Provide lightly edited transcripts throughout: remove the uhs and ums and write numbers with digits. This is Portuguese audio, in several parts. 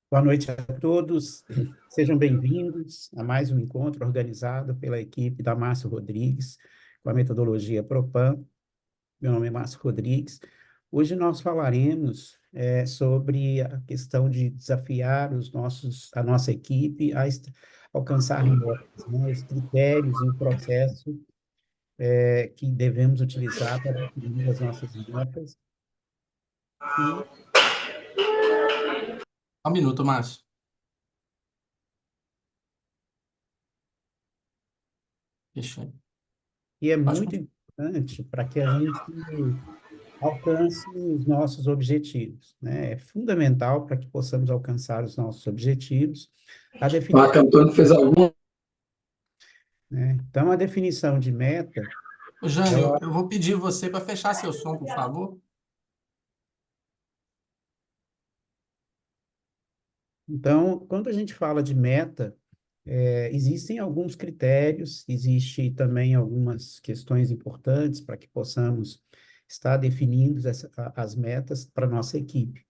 Boa noite a todos, sejam bem-vindos a mais um encontro organizado pela equipe da Márcio Rodrigues, com a metodologia Propan. Meu nome é Márcio Rodrigues. Hoje nós falaremos sobre a questão de desafiar a nossa equipe a alcançar metas, né? Os critérios e o processo que devemos utilizar para definir as nossas metas e, Um minuto, Márcio. Fechou. e é Pode muito continuar. importante para que a gente alcance os nossos objetivos, né? É fundamental para que possamos alcançar os nossos objetivos a definição, Marco Antônio fez alguma. né? Então, a definição de meta, Ô, Jânio, ela, eu vou pedir você para fechar seu som, por favor. então, quando a gente fala de meta, existem alguns critérios, existe também algumas questões importantes para que possamos estar definindo as metas para a nossa equipe.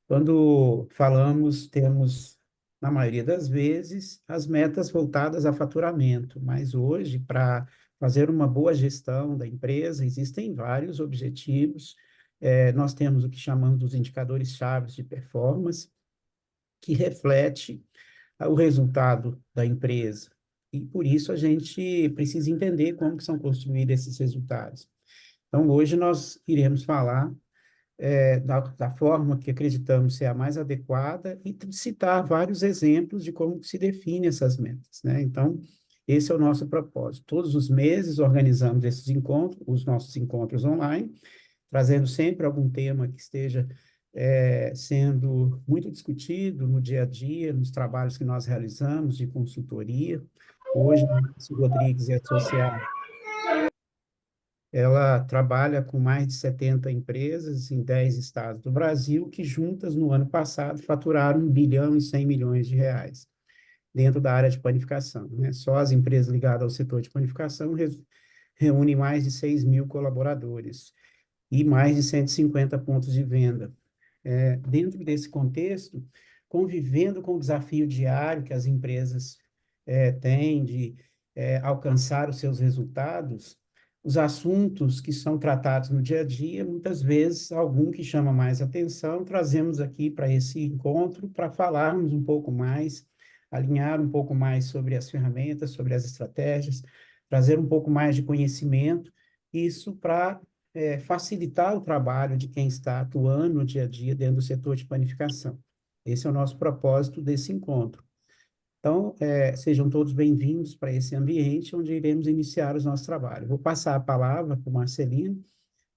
Quando falamos, temos, na maioria das vezes, as metas voltadas a faturamento, mas hoje, para fazer uma boa gestão da empresa, existem vários objetivos. Nós temos o que chamamos dos indicadores chaves de performance, que reflete o resultado da empresa. E, por isso, a gente precisa entender como que são construídos esses resultados. Então, hoje nós iremos falar da forma que acreditamos ser a mais adequada e citar vários exemplos de como se define essas metas, né? Então, esse é o nosso propósito. Todos os meses organizamos esses encontros, os nossos encontros online, trazendo sempre algum tema que esteja sendo muito discutido no dia a dia, nos trabalhos que nós realizamos de consultoria. Hoje, o Rodrigues é associado, ela trabalha com mais de 70 empresas em 10 estados do Brasil, que juntas, no ano passado, faturaram 1 bilhão e 100 milhões de reais dentro da área de panificação, né? Só as empresas ligadas ao setor de panificação reúnem mais de 6 mil colaboradores e mais de 150 pontos de venda. Dentro desse contexto, convivendo com o desafio diário que as empresas têm de alcançar os seus resultados, os assuntos que são tratados no dia a dia, muitas vezes, algum que chama mais atenção, trazemos aqui para esse encontro para falarmos um pouco mais, alinhar um pouco mais sobre as ferramentas, sobre as estratégias, trazer um pouco mais de conhecimento, isso para facilitar o trabalho de quem está atuando no dia a dia dentro do setor de panificação. Esse é o nosso propósito desse encontro. Então, sejam todos bem-vindos para esse ambiente onde iremos iniciar os nossos trabalhos. Vou passar a palavra para o Marcelino,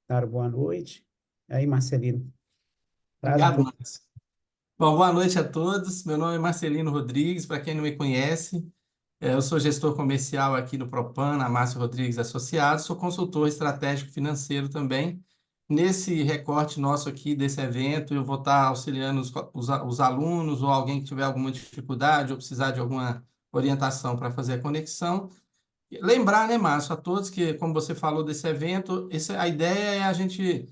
dar boa noite. Aí, Marcelino, traz um Obrigado, pouco. Márcio. Bom, boa noite a todos. Meu nome é Marcelino Rodrigues, para quem não me conhece, eu sou gestor comercial aqui no Propan, na Márcio Rodrigues Associados, sou consultor estratégico financeiro também. Nesse recorte nosso aqui desse evento, eu vou estar auxiliando os alunos ou alguém que tiver alguma dificuldade ou precisar de alguma orientação para fazer a conexão. Lembrar, né, Márcio, a todos que, como você falou desse evento, a ideia é a gente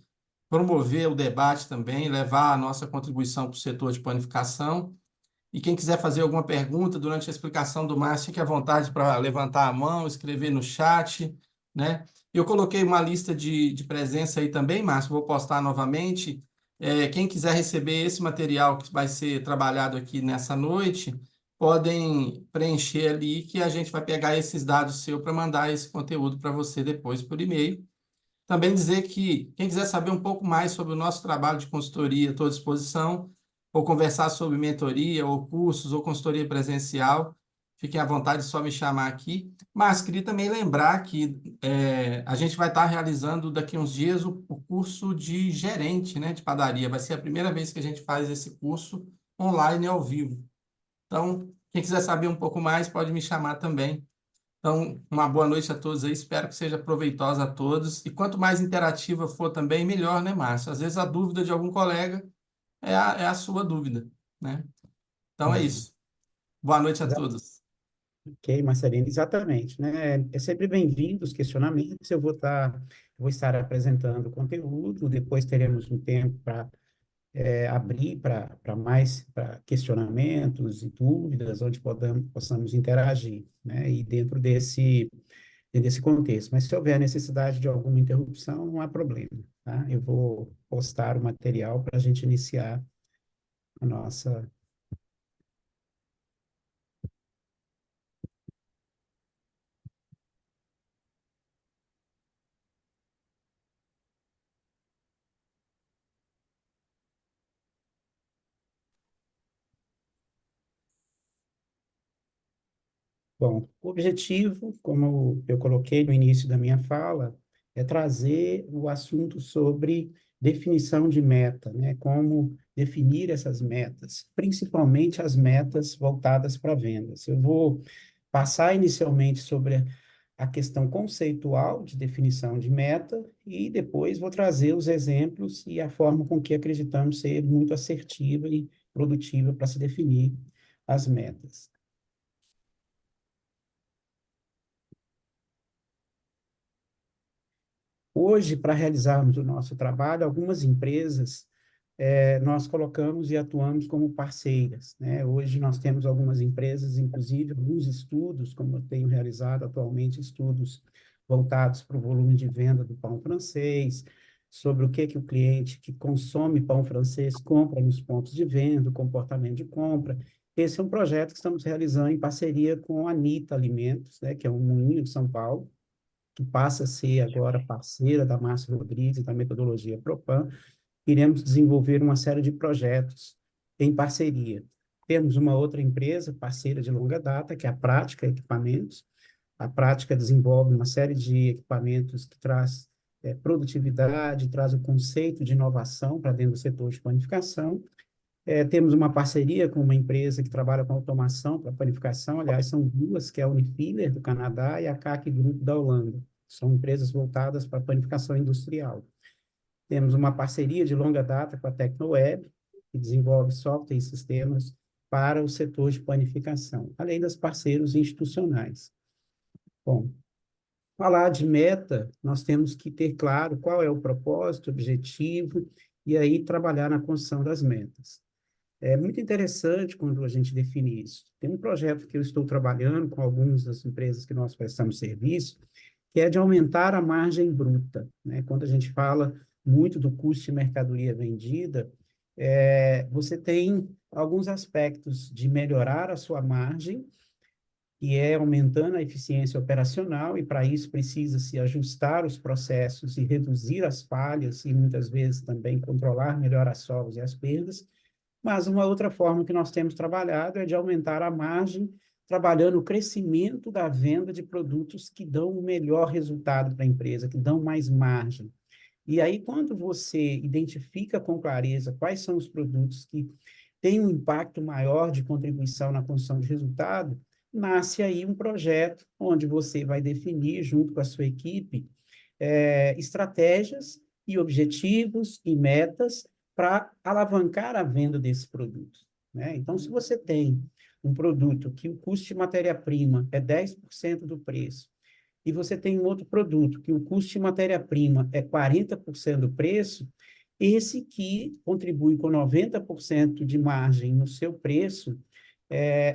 promover o debate também, levar a nossa contribuição para o setor de panificação. E quem quiser fazer alguma pergunta durante a explicação do Márcio, fique à vontade para levantar a mão, escrever no chat, né? Eu coloquei uma lista de presença aí também, Márcio, vou postar novamente. Quem quiser receber esse material que vai ser trabalhado aqui nessa noite, podem preencher ali que a gente vai pegar esses dados seus para mandar esse conteúdo para você depois por e-mail. Também dizer que quem quiser saber um pouco mais sobre o nosso trabalho de consultoria, estou à disposição, ou conversar sobre mentoria, ou cursos, ou consultoria presencial, fiquem à vontade, é só me chamar aqui. Mas queria também lembrar que a gente vai estar realizando daqui a uns dias o curso de gerente, né, de padaria. Vai ser a primeira vez que a gente faz esse curso online ao vivo. Então, quem quiser saber um pouco mais, pode me chamar também. Então, uma boa noite a todos aí, espero que seja proveitosa a todos. E quanto mais interativa for também, melhor, né, Márcio? Às vezes a dúvida de algum colega é a sua dúvida, né? Então é isso. Boa noite a todos. Ok, Marcelino, exatamente, né? É sempre bem-vindo os questionamentos. Vou estar apresentando o conteúdo, depois teremos um tempo para abrir para mais para questionamentos e dúvidas, onde possamos interagir, né? E dentro desse contexto. Mas se houver necessidade de alguma interrupção, não há problema, tá? Eu vou postar o material para a gente iniciar a nossa. Bom, o objetivo, como eu coloquei no início da minha fala, é trazer o assunto sobre definição de meta, né? Como definir essas metas, principalmente as metas voltadas para vendas. Eu vou passar inicialmente sobre a questão conceitual de definição de meta e depois vou trazer os exemplos e a forma com que acreditamos ser muito assertiva e produtiva para se definir as metas. Hoje, para realizarmos o nosso trabalho, algumas empresas nós colocamos e atuamos como parceiras, né? Hoje nós temos algumas empresas, inclusive alguns estudos, como eu tenho realizado atualmente, estudos voltados para o volume de venda do pão francês, sobre o que o cliente que consome pão francês compra nos pontos de venda, o comportamento de compra. Esse é um projeto que estamos realizando em parceria com a Anita Alimentos, né, que é um moinho de São Paulo, que passa a ser agora parceira da Márcia Rodrigues e da metodologia Propan. Iremos desenvolver uma série de projetos em parceria. Temos uma outra empresa, parceira de longa data, que é a Prática Equipamentos. A Prática desenvolve uma série de equipamentos que traz produtividade, traz o conceito de inovação para dentro do setor de panificação. Temos uma parceria com uma empresa que trabalha com automação para panificação, aliás, são duas, que é a Unifiller, do Canadá, e a CAC Group, da Holanda. São empresas voltadas para a panificação industrial. Temos uma parceria de longa data com a Tecnoweb, que desenvolve software e sistemas para o setor de panificação, além dos parceiros institucionais. Bom, falar de meta, nós temos que ter claro qual é o propósito, o objetivo, e aí trabalhar na construção das metas. É muito interessante quando a gente define isso. Tem um projeto que eu estou trabalhando com algumas das empresas que nós prestamos serviço, que é de aumentar a margem bruta, né? Quando a gente fala muito do custo de mercadoria vendida, você tem alguns aspectos de melhorar a sua margem, que é aumentando a eficiência operacional, e para isso precisa-se ajustar os processos e reduzir as falhas, e muitas vezes também controlar melhor as sobras e as perdas. Mas uma outra forma que nós temos trabalhado é de aumentar a margem, trabalhando o crescimento da venda de produtos que dão o melhor resultado para a empresa, que dão mais margem. E aí, quando você identifica com clareza quais são os produtos que têm um impacto maior de contribuição na construção de resultado, nasce aí um projeto onde você vai definir, junto com a sua equipe, estratégias e objetivos e metas para alavancar a venda desse produto, né? Então, se você tem um produto que o custo de matéria-prima é 10% do preço, e você tem um outro produto que o custo de matéria-prima é 40% do preço, esse que contribui com 90% de margem no seu preço,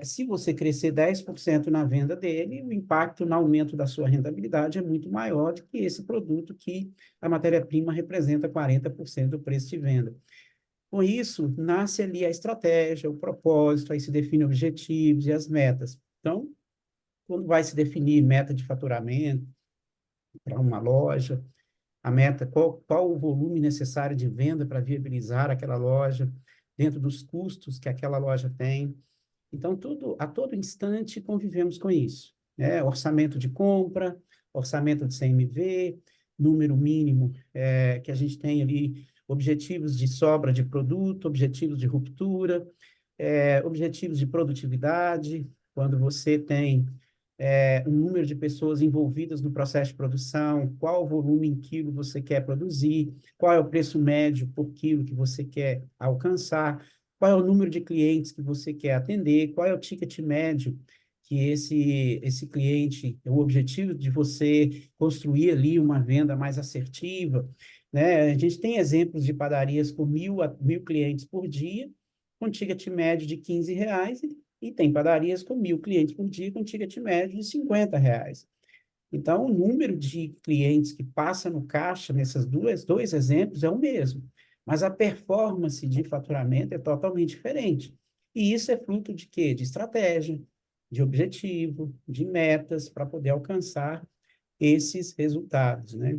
se você crescer 10% na venda dele, o impacto no aumento da sua rentabilidade é muito maior do que esse produto que a matéria-prima representa 40% do preço de venda. Com isso, nasce ali a estratégia, o propósito, aí se define objetivos e as metas. Então, quando vai se definir meta de faturamento para uma loja, a meta, qual o volume necessário de venda para viabilizar aquela loja, dentro dos custos que aquela loja tem. Então, a todo instante convivemos com isso, né? Orçamento de compra, orçamento de CMV, número mínimo que a gente tem ali, objetivos de sobra de produto, objetivos de ruptura, objetivos de produtividade, quando você tem um número de pessoas envolvidas no processo de produção, qual o volume em quilo você quer produzir, qual é o preço médio por quilo que você quer alcançar, qual é o número de clientes que você quer atender, qual é o ticket médio que esse cliente, o objetivo de você construir ali uma venda mais assertiva, né? A gente tem exemplos de padarias com 1.000 clientes por dia, com ticket médio de R$ 15, e tem padarias com 1.000 clientes por dia, com ticket médio de R$ 50. Então, o número de clientes que passa no caixa nesses dois exemplos é o mesmo, mas a performance de faturamento é totalmente diferente. E isso é fruto de quê? De estratégia, de objetivo, de metas para poder alcançar esses resultados, né?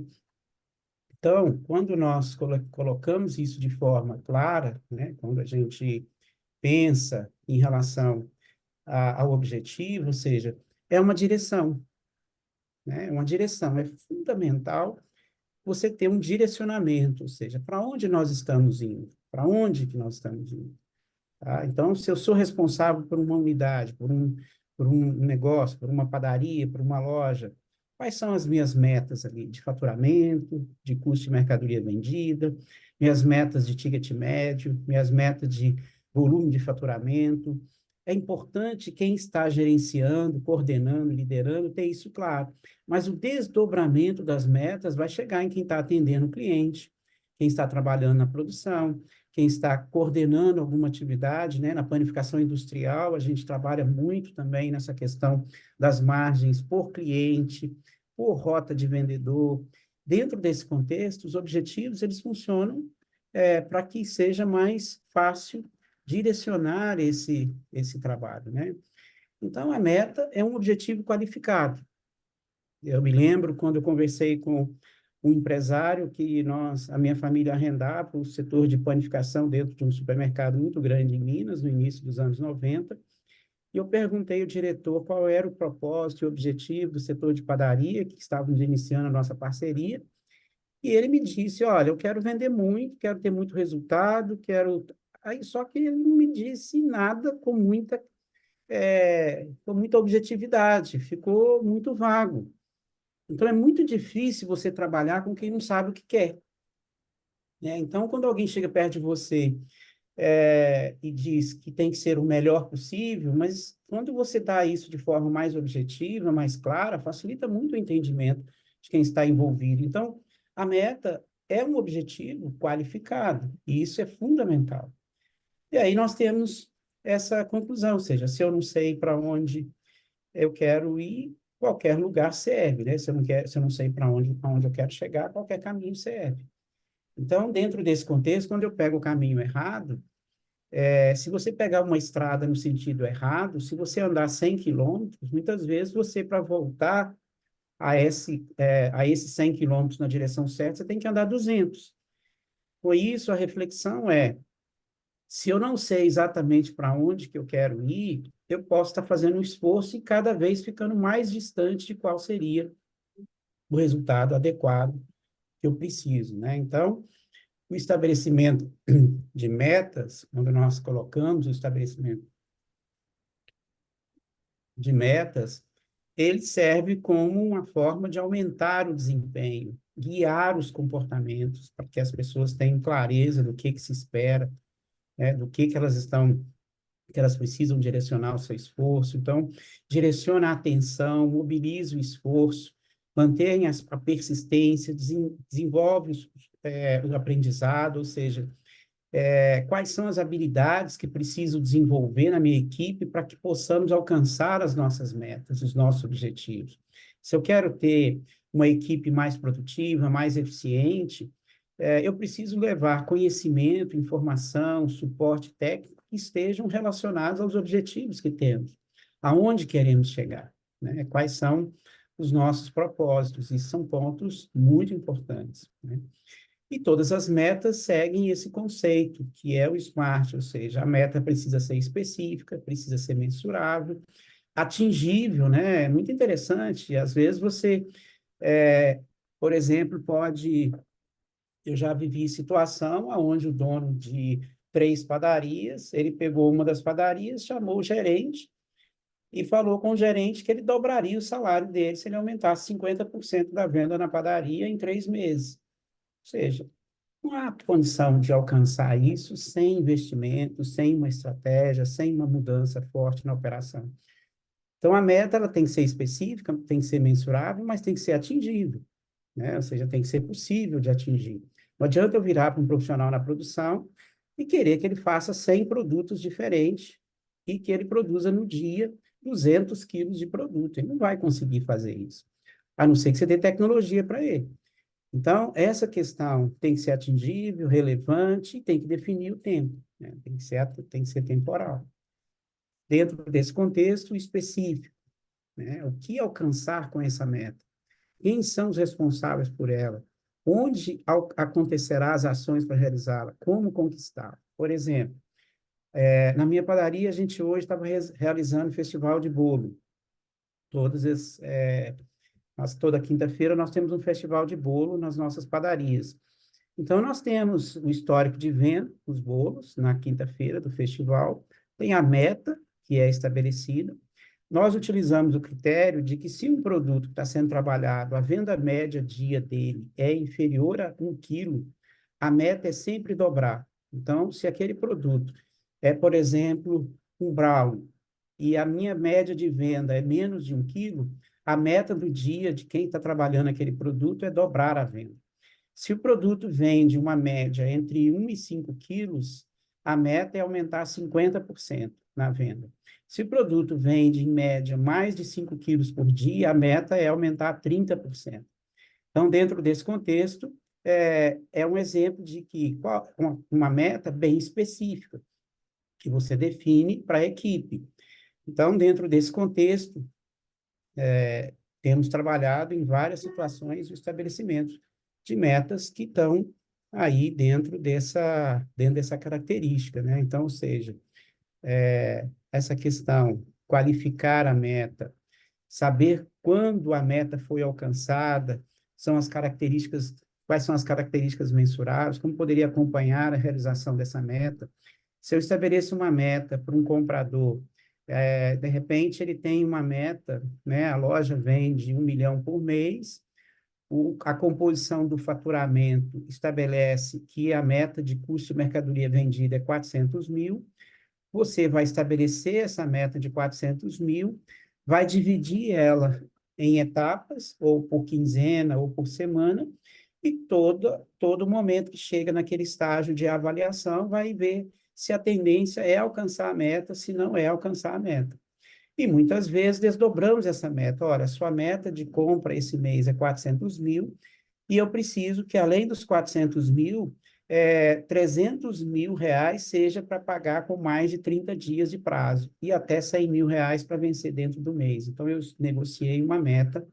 Então, quando nós colocamos isso de forma clara, né, quando a gente pensa em relação ao objetivo, ou seja, é uma direção, né? Uma direção. É fundamental você ter um direcionamento, ou seja, para onde nós estamos indo, para onde que nós estamos indo. Tá? Então, se eu sou responsável por uma unidade, por um negócio, por uma padaria, por uma loja, quais são as minhas metas ali de faturamento, de custo de mercadoria vendida, minhas metas de ticket médio, minhas metas de volume de faturamento? É importante quem está gerenciando, coordenando, liderando, ter isso claro. Mas o desdobramento das metas vai chegar em quem está atendendo o cliente, quem está trabalhando na produção, quem está coordenando alguma atividade, né? Na planificação industrial, a gente trabalha muito também nessa questão das margens por cliente, por rota de vendedor. Dentro desse contexto, os objetivos, eles funcionam para que seja mais fácil direcionar esse trabalho, né? Então, a meta é um objetivo qualificado. Eu me lembro quando eu conversei com um empresário que a minha família arrendava o setor de panificação dentro de um supermercado muito grande em Minas, no início dos anos 90, e eu perguntei ao diretor qual era o propósito e o objetivo do setor de padaria, que estávamos iniciando a nossa parceria, e ele me disse, olha, eu quero vender muito, quero ter muito resultado, quero... Aí, só que ele não me disse nada com muita objetividade, ficou muito vago. Então, é muito difícil você trabalhar com quem não sabe o que quer, né? Então, quando alguém chega perto de você e diz que tem que ser o melhor possível, mas quando você dá isso de forma mais objetiva, mais clara, facilita muito o entendimento de quem está envolvido. Então, a meta é um objetivo qualificado, e isso é fundamental. E aí nós temos essa conclusão, ou seja, se eu não sei para onde eu quero ir, qualquer lugar serve, né? Se eu não sei para onde eu quero chegar, qualquer caminho serve. Então, dentro desse contexto, quando eu pego o caminho errado, se você pegar uma estrada no sentido errado, se você andar 100 quilômetros, muitas vezes você, para voltar a esses 100 quilômetros na direção certa, você tem que andar 200. Por isso, a reflexão é, se eu não sei exatamente para onde que eu quero ir, eu posso estar fazendo um esforço e cada vez ficando mais distante de qual seria o resultado adequado que eu preciso, né? Então, o estabelecimento de metas, quando nós colocamos o estabelecimento de metas, ele serve como uma forma de aumentar o desempenho, guiar os comportamentos, para que as pessoas tenham clareza do que se espera, né, do que elas precisam direcionar o seu esforço. Então, direciona a atenção, mobiliza o esforço, mantém a persistência, desenvolve o aprendizado, ou seja, quais são as habilidades que preciso desenvolver na minha equipe para que possamos alcançar as nossas metas, os nossos objetivos. Se eu quero ter uma equipe mais produtiva, mais eficiente, eu preciso levar conhecimento, informação, suporte técnico que estejam relacionados aos objetivos que temos, aonde queremos chegar, né? Quais são os nossos propósitos, e são pontos muito importantes, né? E todas as metas seguem esse conceito, que é o SMART, ou seja, a meta precisa ser específica, precisa ser mensurável, atingível, né? É muito interessante. Às vezes você, por exemplo, eu já vivi situação onde o dono de 3 padarias, ele pegou uma das padarias, chamou o gerente e falou com o gerente que ele dobraria o salário dele se ele aumentasse 50% da venda na padaria em 3 meses. Ou seja, não há condição de alcançar isso sem investimento, sem uma estratégia, sem uma mudança forte na operação. Então, a meta ela tem que ser específica, tem que ser mensurável, mas tem que ser atingível, né? Ou seja, tem que ser possível de atingir. Não adianta eu virar para um profissional na produção e querer que ele faça 100 produtos diferentes e que ele produza no dia 200 quilos de produto. Ele não vai conseguir fazer isso, a não ser que você dê tecnologia para ele. Então, essa questão tem que ser atingível, relevante, e tem que definir o tempo, né? Tem que ser temporal. Dentro desse contexto específico, né? O que alcançar com essa meta? Quem são os responsáveis por ela? Onde acontecerá as ações para realizá-la? Como conquistar? Por exemplo, na minha padaria, a gente hoje estava realizando festival de bolo. Todas as, toda quinta-feira nós temos um festival de bolo nas nossas padarias. Então, nós temos o histórico de venda dos bolos na quinta-feira do festival, tem a meta que é estabelecida. Nós utilizamos o critério de que se um produto está sendo trabalhado, a venda média dia dele é inferior a 1 quilo, a meta é sempre dobrar. Então, se aquele produto é, por exemplo, um brownie, e a minha média de venda é menos de 1 quilo, a meta do dia de quem está trabalhando aquele produto é dobrar a venda. Se o produto vende uma média entre 1 e 5 quilos, a meta é aumentar 50% na venda. Se o produto vende, em média, mais de 5 quilos por dia, a meta é aumentar 30%. Então, dentro desse contexto, é um exemplo de que uma meta bem específica, que você define para a equipe. Então, dentro desse contexto, temos trabalhado em várias situações o estabelecimento de metas que estão aí dentro dessa característica, né? Então, ou seja, essa questão, qualificar a meta, saber quando a meta foi alcançada, são as características, quais são as características mensuráveis, como poderia acompanhar a realização dessa meta. Se eu estabeleço uma meta para um comprador, de repente ele tem uma meta, né? A loja vende 1 milhão por mês, a composição do faturamento estabelece que a meta de custo de mercadoria vendida é 400 mil, você vai estabelecer essa meta de 400 mil, vai dividir ela em etapas, ou por quinzena, ou por semana, e todo momento que chega naquele estágio de avaliação, vai ver se a tendência é alcançar a meta, se não é alcançar a meta. E muitas vezes desdobramos essa meta. Olha, sua meta de compra esse mês é 400 mil, e eu preciso que, além dos 400 mil, 300 mil reais seja para pagar com mais de 30 dias de prazo, e até 100 mil reais para vencer dentro do mês. Então, eu negociei uma meta,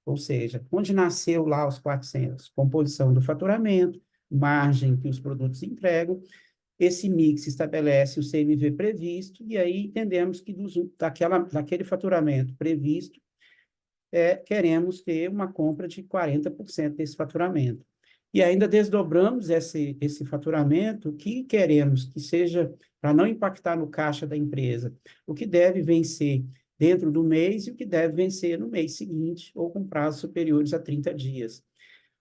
ou seja, onde nasceu lá os 400? Composição do faturamento, margem que os produtos entregam, esse mix estabelece o CMV previsto, e aí entendemos que daquele faturamento previsto, queremos ter uma compra de 40% desse faturamento. E ainda desdobramos esse faturamento, que queremos que seja, para não impactar no caixa da empresa, o que deve vencer dentro do mês e o que deve vencer no mês seguinte, ou com prazos superiores a 30 dias.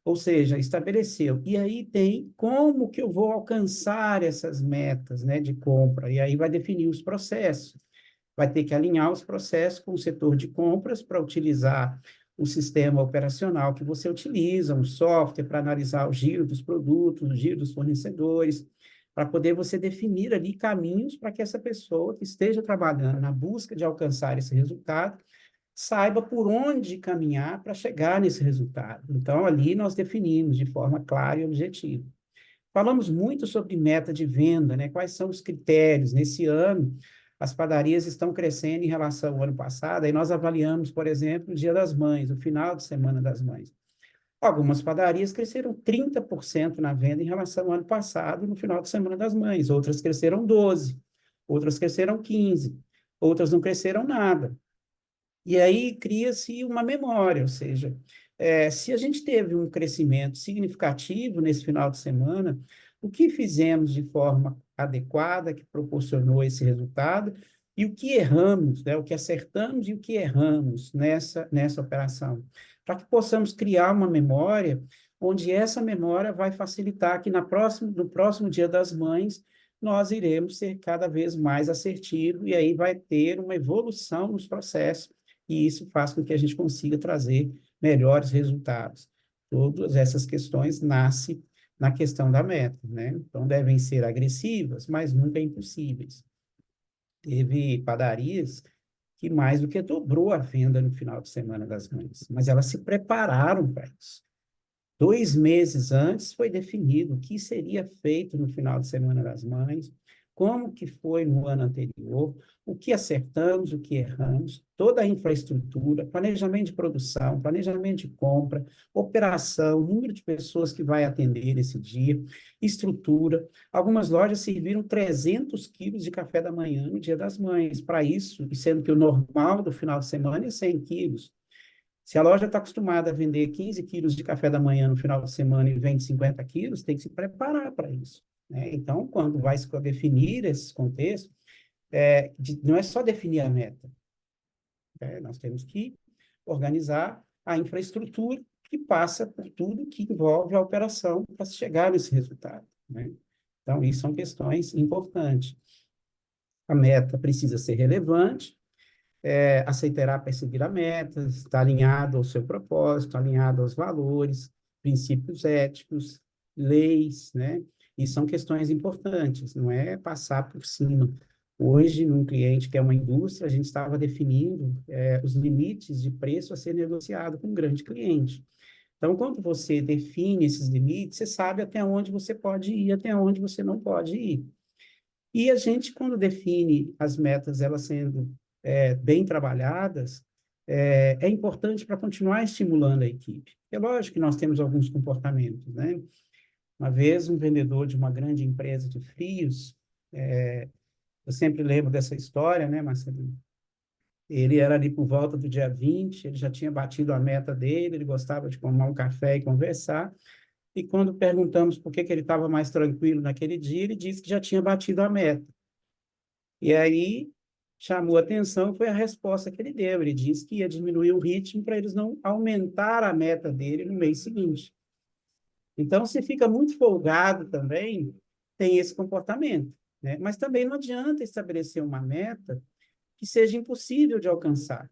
Ou seja, estabeleceu. E aí tem como que eu vou alcançar essas metas, né, de compra. E aí vai definir os processos. Vai ter que alinhar os processos com o setor de compras para utilizar o sistema operacional que você utiliza, um software para analisar o giro dos produtos, o giro dos fornecedores, para poder você definir ali caminhos para que essa pessoa que esteja trabalhando na busca de alcançar esse resultado saiba por onde caminhar para chegar nesse resultado. Então, ali nós definimos de forma clara e objetiva. Falamos muito sobre meta de venda, né? Quais são os critérios? Nesse ano, as padarias estão crescendo em relação ao ano passado, aí nós avaliamos, por exemplo, o Dia das Mães, o final de semana das mães. Algumas padarias cresceram 30% na venda em relação ao ano passado, no final de semana das mães, outras cresceram 12%, outras cresceram 15%, outras não cresceram nada. E aí cria-se uma memória, ou seja, se a gente teve um crescimento significativo nesse final de semana, o que fizemos de forma adequada que proporcionou esse resultado e o que erramos, né, o que acertamos e o que erramos nessa operação, para que possamos criar uma memória onde essa memória vai facilitar que no próximo Dia das Mães nós iremos ser cada vez mais assertivos e aí vai ter uma evolução nos processos e isso faz com que a gente consiga trazer melhores resultados. Todas essas questões nascem na questão da meta, né? Então, devem ser agressivas, mas nunca impossíveis. Teve padarias que mais do que dobrou a venda no final de Semana das Mães, mas elas se prepararam para isso. 2 meses antes foi definido o que seria feito no final de Semana das Mães, como que foi no ano anterior, o que acertamos, o que erramos, toda a infraestrutura, planejamento de produção, planejamento de compra, operação, número de pessoas que vai atender esse dia, estrutura. Algumas lojas serviram 300 quilos de café da manhã no Dia das Mães. Para isso, e sendo que o normal do final de semana é 100 quilos, se a loja está acostumada a vender 15 quilos de café da manhã no final de semana e vende 50 quilos, tem que se preparar para isso, né? Então, quando vai se definir esses contextos, não é só definir a meta, nós temos que organizar a infraestrutura que passa por tudo que envolve a operação para chegar nesse resultado, né? Então, isso são questões importantes. A meta precisa ser relevante, aceitará perseguir a meta, está alinhado ao seu propósito, alinhado aos valores, princípios éticos, leis, né? E são questões importantes, não é passar por cima. Hoje, num cliente que é uma indústria, a gente estava definindo os limites de preço a ser negociado com um grande cliente. Então, quando você define esses limites, você sabe até onde você pode ir, até onde você não pode ir. E a gente, quando define as metas, elas sendo bem trabalhadas, é importante para continuar estimulando a equipe. É lógico que nós temos alguns comportamentos, né? Uma vez, um vendedor de uma grande empresa de frios, eu sempre lembro dessa história, né, Marcelino? Ele era ali por volta do dia 20, ele já tinha batido a meta dele, ele gostava de tomar um café e conversar, e quando perguntamos por que que ele estava mais tranquilo naquele dia, ele disse que já tinha batido a meta. E aí chamou a atenção, foi a resposta que ele deu. Ele disse que ia diminuir o ritmo para eles não aumentar a meta dele no mês seguinte. Então, se fica muito folgado também, tem esse comportamento, né? Mas também não adianta estabelecer uma meta que seja impossível de alcançar.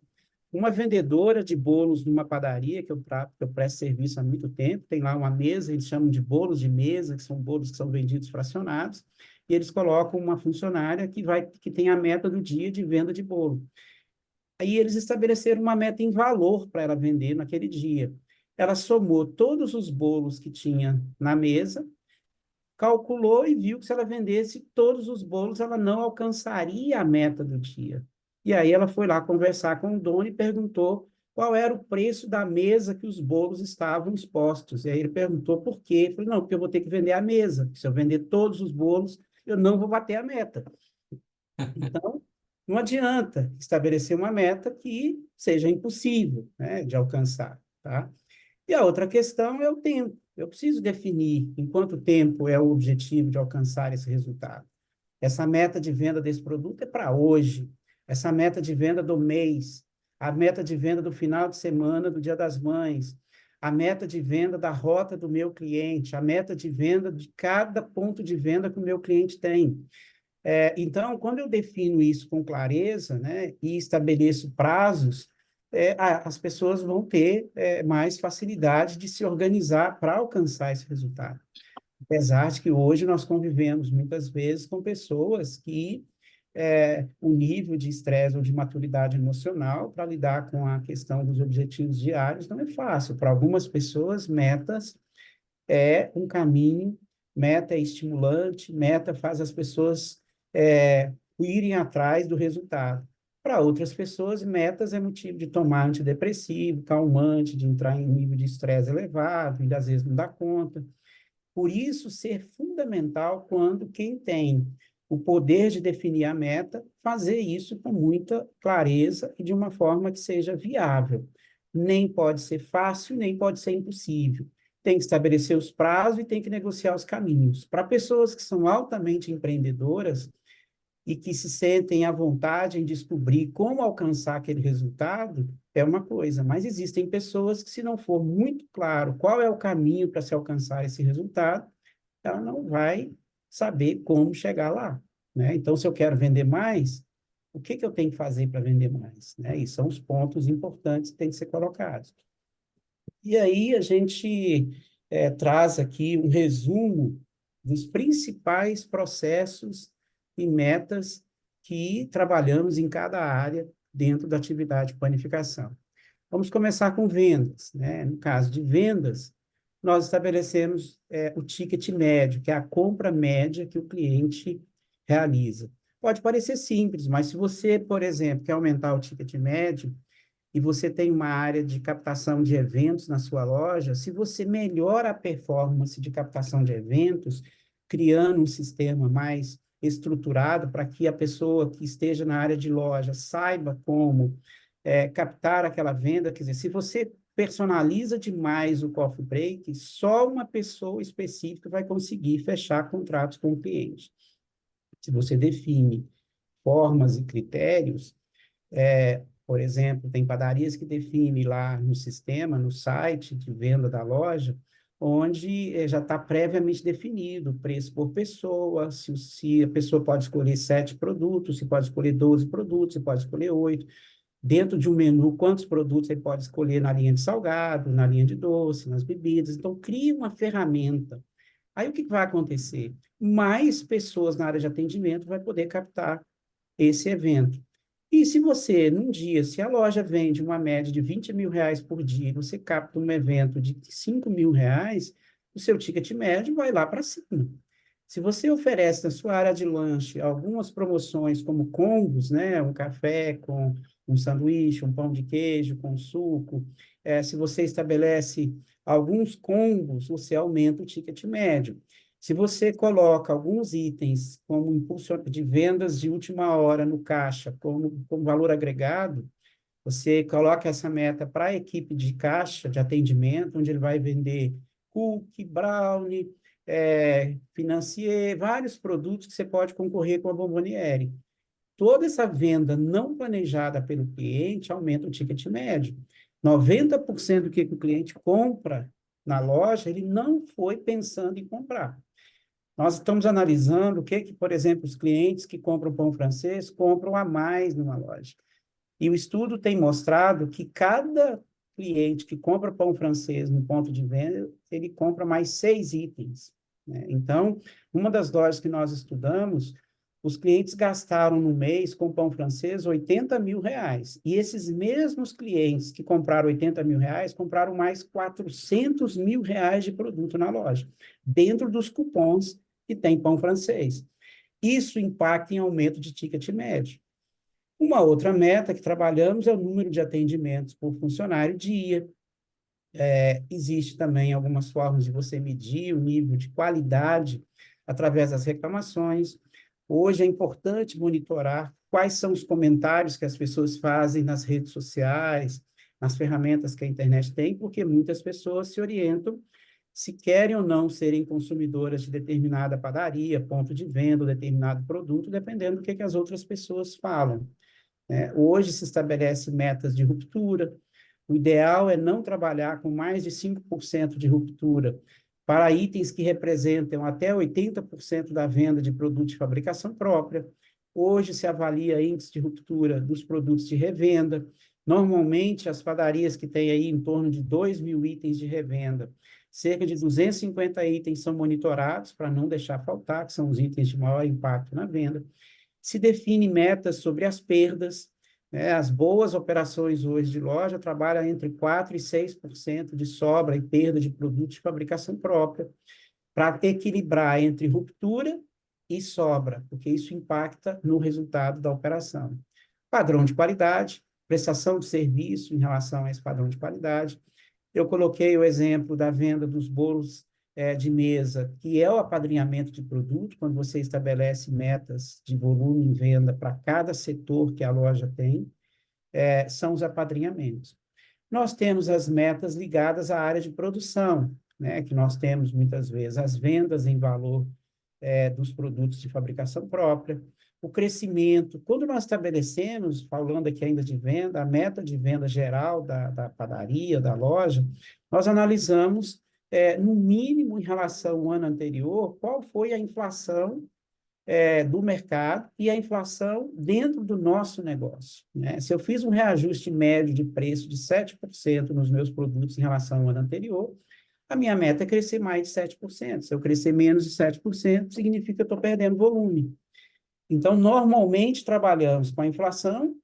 Uma vendedora de bolos numa padaria, que eu presto serviço há muito tempo, tem lá uma mesa, eles chamam de bolos de mesa, que são bolos que são vendidos fracionados, e eles colocam uma funcionária que tem a meta do dia de venda de bolo. Aí eles estabeleceram uma meta em valor para ela vender naquele dia. Ela somou todos os bolos que tinha na mesa, calculou e viu que se ela vendesse todos os bolos, ela não alcançaria a meta do dia. E aí ela foi lá conversar com o dono e perguntou qual era o preço da mesa que os bolos estavam expostos. E aí ele perguntou por quê. Eu falei, não, porque eu vou ter que vender a mesa. Se eu vender todos os bolos, eu não vou bater a meta. Então, não adianta estabelecer uma meta que seja impossível, né, de alcançar, tá? E a outra questão é o tempo. Eu preciso definir em quanto tempo é o objetivo de alcançar esse resultado. Essa meta de venda desse produto é para hoje. Essa meta de venda do mês. A meta de venda do final de semana do Dia das Mães. A meta de venda da rota do meu cliente. A meta de venda de cada ponto de venda que o meu cliente tem. Então, quando eu defino isso com clareza, né, e estabeleço prazos, as pessoas vão ter mais facilidade de se organizar para alcançar esse resultado. Apesar de que hoje nós convivemos muitas vezes com pessoas que o nível de estresse ou de maturidade emocional para lidar com a questão dos objetivos diários não é fácil. Para algumas pessoas, metas é um caminho, meta é estimulante, meta faz as pessoas irem atrás do resultado. Para outras pessoas, metas é motivo de tomar antidepressivo, calmante, de entrar em nível de estresse elevado, e às vezes não dá conta. Por isso, ser fundamental quando quem tem o poder de definir a meta, fazer isso com muita clareza e de uma forma que seja viável. Nem pode ser fácil, nem pode ser impossível. Tem que estabelecer os prazos e tem que negociar os caminhos. Para pessoas que são altamente empreendedoras e que se sentem à vontade em descobrir como alcançar aquele resultado, é uma coisa, mas existem pessoas que, se não for muito claro qual é o caminho para se alcançar esse resultado, ela não vai saber como chegar lá, né? Então, se eu quero vender mais, o que que eu tenho que fazer para vender mais, né? E são os pontos importantes que têm que ser colocados. E aí a gente traz aqui um resumo dos principais processos e metas que trabalhamos em cada área dentro da atividade de panificação. Vamos começar com vendas, né? No caso de vendas, nós estabelecemos o ticket médio, que é a compra média que o cliente realiza. Pode parecer simples, mas se você, por exemplo, quer aumentar o ticket médio, e você tem uma área de captação de eventos na sua loja, se você melhora a performance de captação de eventos, criando um sistema mais estruturado para que a pessoa que esteja na área de loja saiba como captar aquela venda, quer dizer, se você personaliza demais o coffee break, só uma pessoa específica vai conseguir fechar contratos com o cliente. Se você define formas e critérios, por exemplo, tem padarias que definem lá no sistema, no site de venda da loja, onde já está previamente definido o preço por pessoa, se a pessoa pode escolher 7 produtos, se pode escolher 12 produtos, se pode escolher 8. Dentro de um menu, quantos produtos ele pode escolher na linha de salgado, na linha de doce, nas bebidas. Então, cria uma ferramenta. Aí, o que vai acontecer? Mais pessoas na área de atendimento vai poder captar esse evento. E se você, num dia, se a loja vende uma média de 20 mil reais por dia, e você capta um evento de 5 mil reais, o seu ticket médio vai lá para cima. Se você oferece na sua área de lanche algumas promoções como combos, né, um café com um sanduíche, um pão de queijo com suco, se você estabelece alguns combos, você aumenta o ticket médio. Se você coloca alguns itens como impulso de vendas de última hora no caixa, como valor agregado, você coloca essa meta para a equipe de caixa, de atendimento, onde ele vai vender cookie, brownie, financier, vários produtos que você pode concorrer com a Bomboniere. Toda essa venda não planejada pelo cliente aumenta o ticket médio. 90% do que o cliente compra na loja, ele não foi pensando em comprar. Nós estamos analisando o que, por exemplo, os clientes que compram pão francês compram a mais numa loja. E o estudo tem mostrado que cada cliente que compra pão francês no ponto de venda, ele compra mais 6 itens, né? Então, uma das lojas que nós estudamos, os clientes gastaram no mês com pão francês 80 mil reais. E esses mesmos clientes que compraram 80 mil reais, compraram mais 400 mil reais de produto na loja, dentro dos cupons que tem pão francês. Isso impacta em aumento de ticket médio. Uma outra meta que trabalhamos é o número de atendimentos por funcionário dia. Existe também algumas formas de você medir o nível de qualidade através das reclamações. Hoje é importante monitorar quais são os comentários que as pessoas fazem nas redes sociais, nas ferramentas que a internet tem, porque muitas pessoas se orientam se querem ou não serem consumidoras de determinada padaria, ponto de venda, ou determinado produto, dependendo do que as outras pessoas falam. Hoje se estabelece metas de ruptura. O ideal é não trabalhar com mais de 5% de ruptura para itens que representam até 80% da venda de produtos de fabricação própria. Hoje se avalia índice de ruptura dos produtos de revenda. Normalmente, as padarias que têm aí em torno de 2 mil itens de revenda, cerca de 250 itens são monitorados para não deixar faltar, que são os itens de maior impacto na venda. Se define metas sobre as perdas, né? As boas operações hoje de loja trabalham entre 4% e 6% de sobra e perda de produtos de fabricação própria, para equilibrar entre ruptura e sobra, porque isso impacta no resultado da operação. Padrão de qualidade, prestação de serviço em relação a esse padrão de qualidade. Eu coloquei o exemplo da venda dos bolos de mesa, que é o apadrinhamento de produto, quando você estabelece metas de volume em venda para cada setor que a loja tem, são os apadrinhamentos. Nós temos as metas ligadas à área de produção, né, que nós temos muitas vezes as vendas em valor dos produtos de fabricação própria, o crescimento. Quando nós estabelecemos, falando aqui ainda de venda, a meta de venda geral da padaria, da loja, nós analisamos no mínimo em relação ao ano anterior, qual foi a inflação do mercado e a inflação dentro do nosso negócio, né? Se eu fiz um reajuste médio de preço de 7% nos meus produtos em relação ao ano anterior, a minha meta é crescer mais de 7%. Se eu crescer menos de 7%, significa que eu estou perdendo volume. Então, normalmente, trabalhamos com a inflação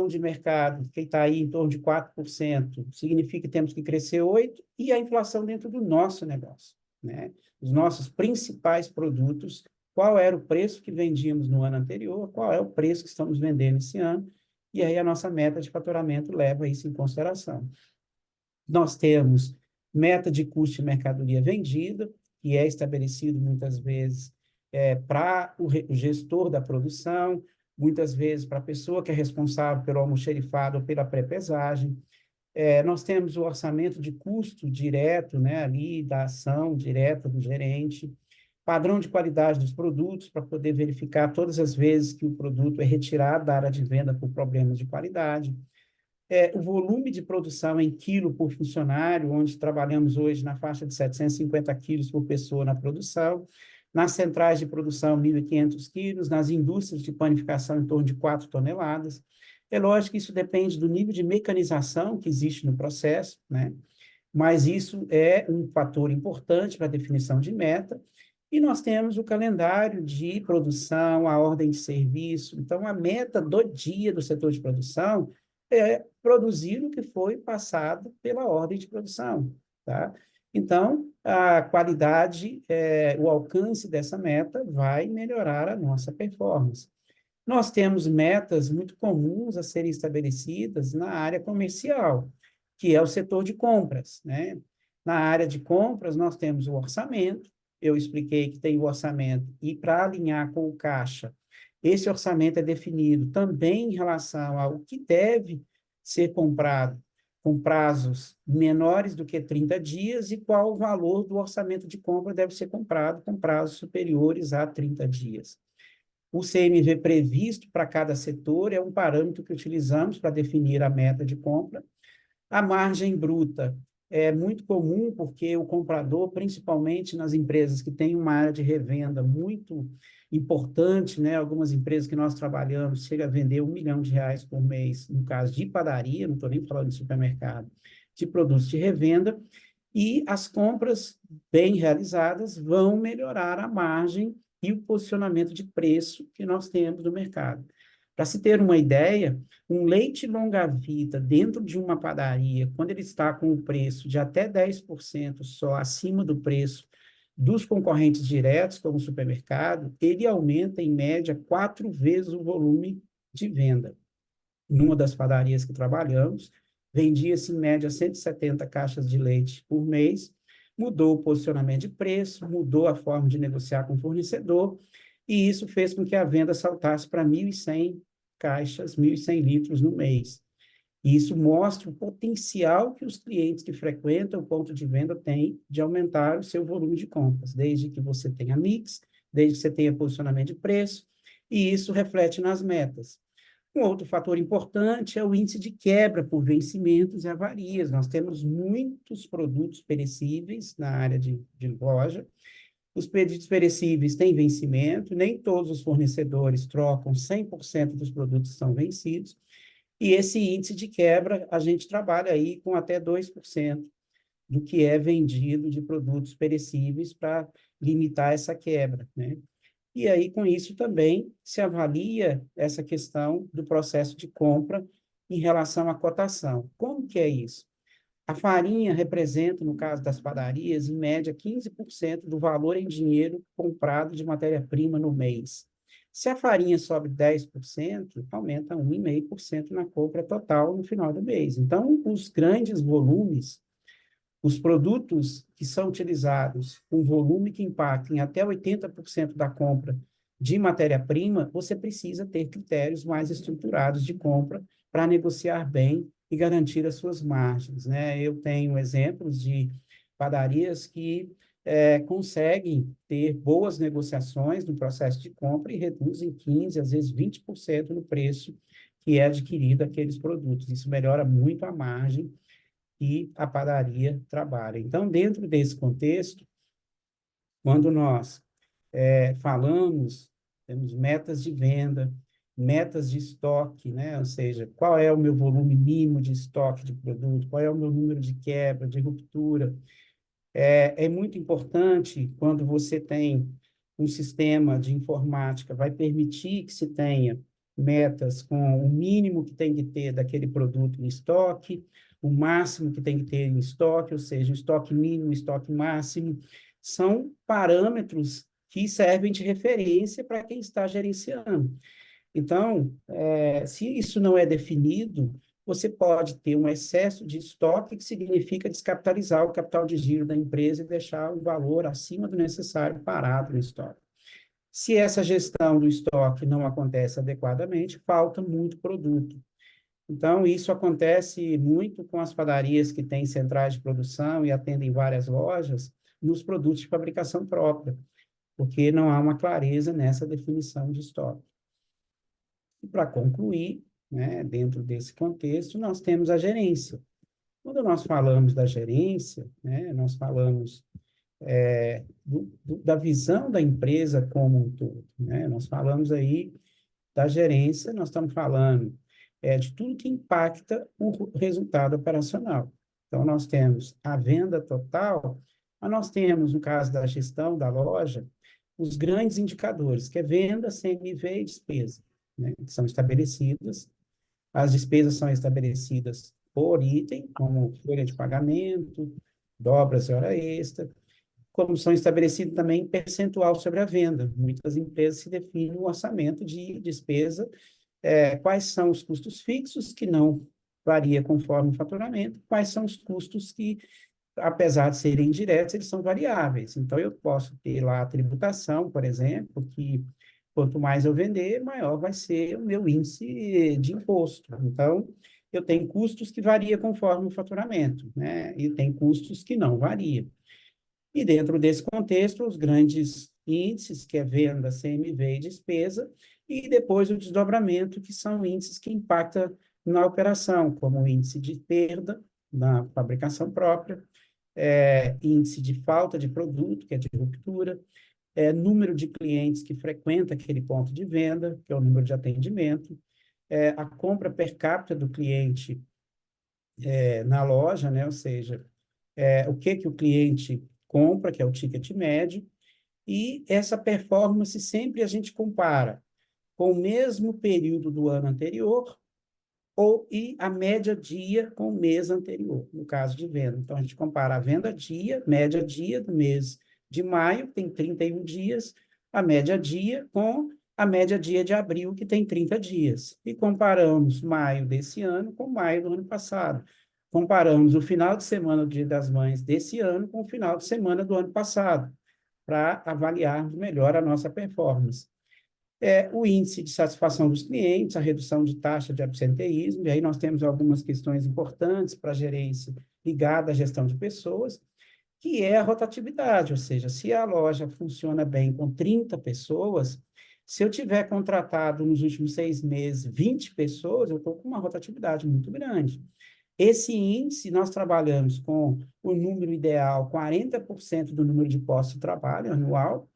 de mercado, que está aí em torno de 4%, significa que temos que crescer 8%, e a inflação dentro do nosso negócio, né? Os nossos principais produtos, qual era o preço que vendíamos no ano anterior, qual é o preço que estamos vendendo esse ano, e aí a nossa meta de faturamento leva isso em consideração. Nós temos meta de custo de mercadoria vendida, que é estabelecido muitas vezes para o gestor da produção, muitas vezes para a pessoa que é responsável pelo almoxerifado ou pela pré-pesagem. Nós temos o orçamento de custo direto, né, ali da ação direta do gerente, padrão de qualidade dos produtos, para poder verificar todas as vezes que o produto é retirado da área de venda por problemas de qualidade. O volume de produção em quilo por funcionário, onde trabalhamos hoje na faixa de 750 quilos por pessoa na produção, nas centrais de produção, 1.500 quilos, nas indústrias de panificação, em torno de 4 toneladas. É lógico que isso depende do nível de mecanização que existe no processo, né? Mas isso é um fator importante para a definição de meta. E nós temos o calendário de produção, a ordem de serviço. Então, a meta do dia do setor de produção é produzir o que foi passado pela ordem de produção, tá? Então, a qualidade, o alcance dessa meta vai melhorar a nossa performance. Nós temos metas muito comuns a serem estabelecidas na área comercial, que é o setor de compras, né? Na área de compras, nós temos o orçamento, eu expliquei que tem o orçamento, e para alinhar com o caixa, esse orçamento é definido também em relação ao que deve ser comprado com prazos menores do que 30 dias e qual o valor do orçamento de compra deve ser comprado com prazos superiores a 30 dias. O CMV previsto para cada setor é um parâmetro que utilizamos para definir a meta de compra. A margem bruta é muito comum porque o comprador, principalmente nas empresas que têm uma área de revenda muito importante, né? Algumas empresas que nós trabalhamos chega a vender R$ 1 milhão por mês, no caso de padaria, não estou nem falando de supermercado, de produtos de revenda, e as compras bem realizadas vão melhorar a margem e o posicionamento de preço que nós temos no mercado. Para se ter uma ideia, um leite longa-vida dentro de uma padaria, quando ele está com o preço de até 10% só acima do preço dos concorrentes diretos, como o supermercado, ele aumenta, em média, 4 vezes o volume de venda. Numa das padarias que trabalhamos, vendia-se, em média, 170 caixas de leite por mês, mudou o posicionamento de preço, mudou a forma de negociar com o fornecedor, e isso fez com que a venda saltasse para 1.100 caixas, 1.100 litros no mês. E isso mostra o potencial que os clientes que frequentam o ponto de venda têm de aumentar o seu volume de compras, desde que você tenha mix, desde que você tenha posicionamento de preço, e isso reflete nas metas. Um outro fator importante é o índice de quebra por vencimentos e avarias. Nós temos muitos produtos perecíveis na área de loja. Os produtos perecíveis têm vencimento, nem todos os fornecedores trocam 100% dos produtos que são vencidos, e esse índice de quebra, a gente trabalha aí com até 2% do que é vendido de produtos perecíveis para limitar essa quebra, né? E aí, com isso, também se avalia essa questão do processo de compra em relação à cotação. Como que é isso? A farinha representa, no caso das padarias, em média, 15% do valor em dinheiro comprado de matéria-prima no mês. Se a farinha sobe 10%, aumenta 1,5% na compra total no final do mês. Então, os grandes volumes, os produtos que são utilizados com volume que impacta em até 80% da compra de matéria-prima, você precisa ter critérios mais estruturados de compra para negociar bem e garantir as suas margens, né? Eu tenho exemplos de padarias que conseguem ter boas negociações no processo de compra e reduzem 15%, às vezes 20% no preço que é adquirido aqueles produtos. Isso melhora muito a margem que a padaria trabalha. Então, dentro desse contexto, quando nós falamos, temos metas de venda, metas de estoque, né? Ou seja, qual é o meu volume mínimo de estoque de produto, qual é o meu número de quebra, de ruptura. É muito importante quando você tem um sistema de informática, vai permitir que se tenha metas com o mínimo que tem que ter daquele produto em estoque, o máximo que tem que ter em estoque, ou seja, o estoque mínimo, o estoque máximo, são parâmetros que servem de referência para quem está gerenciando. Então, se isso não é definido, você pode ter um excesso de estoque, que significa descapitalizar o capital de giro da empresa e deixar o valor acima do necessário parado no estoque. Se essa gestão do estoque não acontece adequadamente, falta muito produto. Então, isso acontece muito com as padarias que têm centrais de produção e atendem várias lojas nos produtos de fabricação própria, porque não há uma clareza nessa definição de estoque. E para concluir, né, dentro desse contexto, nós temos a gerência. Quando nós falamos da gerência, né, nós falamos da visão da empresa como um todo, né? Nós falamos aí da gerência, nós estamos falando de tudo que impacta o resultado operacional. Então, nós temos a venda total, mas nós temos, no caso da gestão da loja, os grandes indicadores, que é venda, CMV e despesa, né, que são estabelecidas. As despesas são estabelecidas por item, como folha de pagamento, dobras e hora extra, como são estabelecidos também percentual sobre a venda. Muitas empresas se definem um orçamento de despesa, quais são os custos fixos, que não varia conforme o faturamento, quais são os custos que, apesar de serem indiretos, eles são variáveis. Então, eu posso ter lá a tributação, por exemplo, que quanto mais eu vender, maior vai ser o meu índice de imposto. Então, eu tenho custos que variam conforme o faturamento, né? E tem custos que não variam. E dentro desse contexto, os grandes índices, que é venda, CMV e despesa, e depois o desdobramento, que são índices que impactam na operação, como o índice de perda na fabricação própria, índice de falta de produto, que é de ruptura, número de clientes que frequenta aquele ponto de venda, que é o número de atendimento, a compra per capita do cliente na loja, né? Ou seja, o que o cliente compra, que é o ticket médio, e essa performance sempre a gente compara com o mesmo período do ano anterior e a média dia com o mês anterior, no caso de venda. Então, a gente compara a venda dia, média dia do mês de maio, que tem 31 dias, a média dia com a média dia de abril, que tem 30 dias. E comparamos maio desse ano com maio do ano passado. Comparamos o final de semana do Dia das Mães desse ano com o final de semana do ano passado, para avaliarmos melhor a nossa performance. O índice de satisfação dos clientes, a redução de taxa de absenteísmo, e aí nós temos algumas questões importantes para a gerência ligada à gestão de pessoas, que é a rotatividade, ou seja, se a loja funciona bem com 30 pessoas, se eu tiver contratado nos últimos 6 meses 20 pessoas, eu estou com uma rotatividade muito grande. Esse índice, nós trabalhamos com o número ideal, 40% do número de postos de trabalho anual,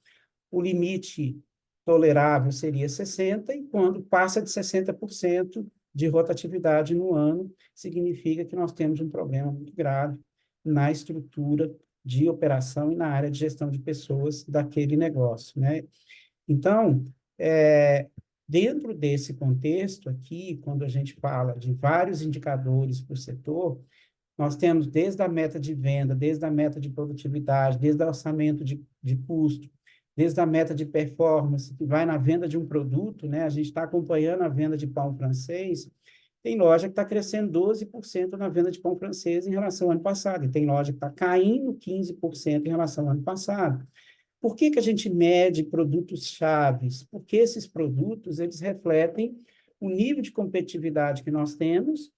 o limite tolerável seria 60%, e quando passa de 60% de rotatividade no ano, significa que nós temos um problema muito grave na estrutura de operação e na área de gestão de pessoas daquele negócio, né? Então, dentro desse contexto aqui, quando a gente fala de vários indicadores para o setor, nós temos desde a meta de venda, desde a meta de produtividade, desde o orçamento de custo, desde a meta de performance, que vai na venda de um produto, né? A gente está acompanhando a venda de pão francês, tem loja que está crescendo 12% na venda de pão francês em relação ao ano passado, e tem loja que está caindo 15% em relação ao ano passado. Por que a gente mede produtos chaves? Porque esses produtos, eles refletem o nível de competitividade que nós temos,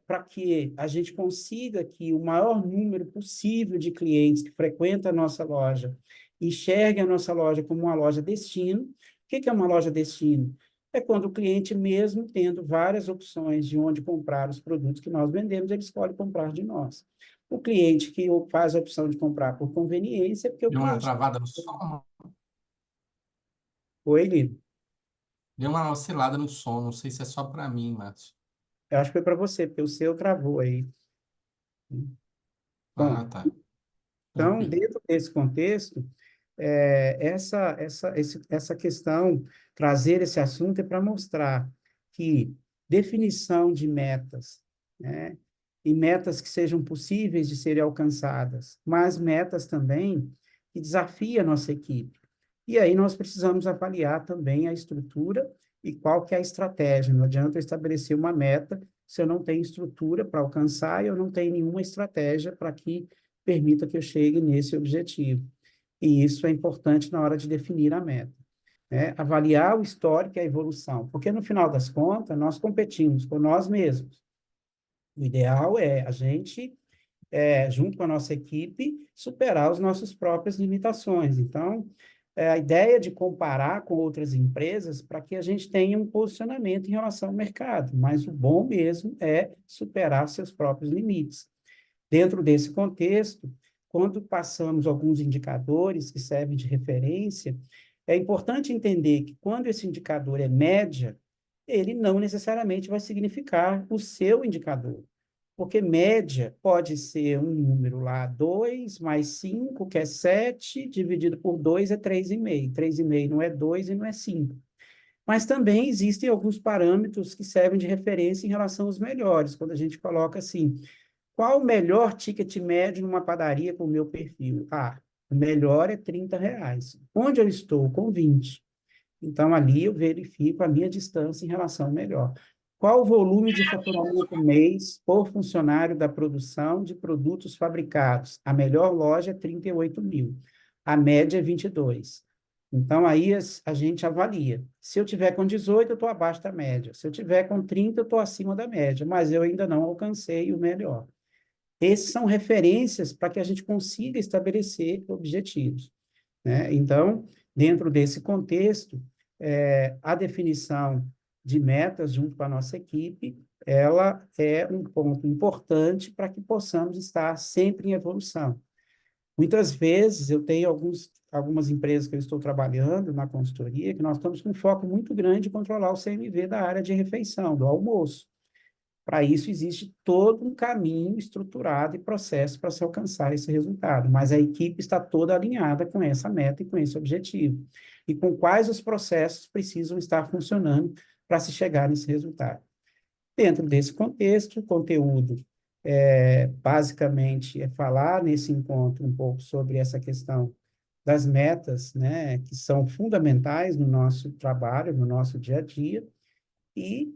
para que a gente consiga que o maior número possível de clientes que frequentam a nossa loja enxergue a nossa loja como uma loja destino. O que é uma loja destino? é quando o cliente, mesmo tendo várias opções de onde comprar os produtos que nós vendemos, ele escolhe comprar de nós. O cliente que faz a opção de comprar por conveniência, é porque o Deu uma cliente... travada no som, Oi, Lino. deu uma oscilada no som, não sei se é só para mim, Márcio. Eu acho que foi para você, porque o seu travou aí. Ah, Bom, tá. então, Tranquilo. dentro desse contexto, essa questão, trazer esse assunto é para mostrar que definição de metas, né, e metas que sejam possíveis de serem alcançadas, mas metas também que desafiam a nossa equipe. E aí nós precisamos avaliar também a estrutura e qual que é a estratégia. Não adianta eu estabelecer uma meta se eu não tenho estrutura para alcançar e eu não tenho nenhuma estratégia para que permita que eu chegue nesse objetivo. E isso é importante na hora de definir a meta, né? Avaliar o histórico e a evolução, porque no final das contas, nós competimos com nós mesmos. O ideal é a gente, junto com a nossa equipe, superar as nossas próprias limitações. Então, a ideia de comparar com outras empresas para que a gente tenha um posicionamento em relação ao mercado, mas o bom mesmo é superar seus próprios limites. Dentro desse contexto, quando passamos alguns indicadores que servem de referência, é importante entender que quando esse indicador é média, ele não necessariamente vai significar o seu indicador. Porque média pode ser um número lá, 2 mais 5, que é 7, dividido por 2 é 3,5. 3,5 não é 2 e não é 5. Mas também existem alguns parâmetros que servem de referência em relação aos melhores. Quando a gente coloca assim, qual o melhor ticket médio numa padaria com o meu perfil? Ah, o melhor é R$ 30. Onde eu estou? Com 20. Então, ali eu verifico a minha distância em relação ao melhor. Qual o volume de faturamento mês por funcionário da produção de produtos fabricados? A melhor loja é 38 mil. A média é 22. Então, aí a gente avalia. Se eu tiver com 18, eu estou abaixo da média. Se eu tiver com 30, eu estou acima da média, mas eu ainda não alcancei o melhor. Esses são referências para que a gente consiga estabelecer objetivos, né? Então, dentro desse contexto, a definição de metas junto com a nossa equipe, ela é um ponto importante para que possamos estar sempre em evolução. Muitas vezes, eu tenho algumas empresas que eu estou trabalhando na consultoria, que nós estamos com um foco muito grande em controlar o CMV da área de refeição, do almoço. Para isso, existe todo um caminho estruturado e processo para se alcançar esse resultado, mas a equipe está toda alinhada com essa meta e com esse objetivo, e com quais os processos precisam estar funcionando para se chegar nesse resultado. Dentro desse contexto, o conteúdo basicamente é falar nesse encontro um pouco sobre essa questão das metas, né, que são fundamentais no nosso trabalho, no nosso dia a dia, e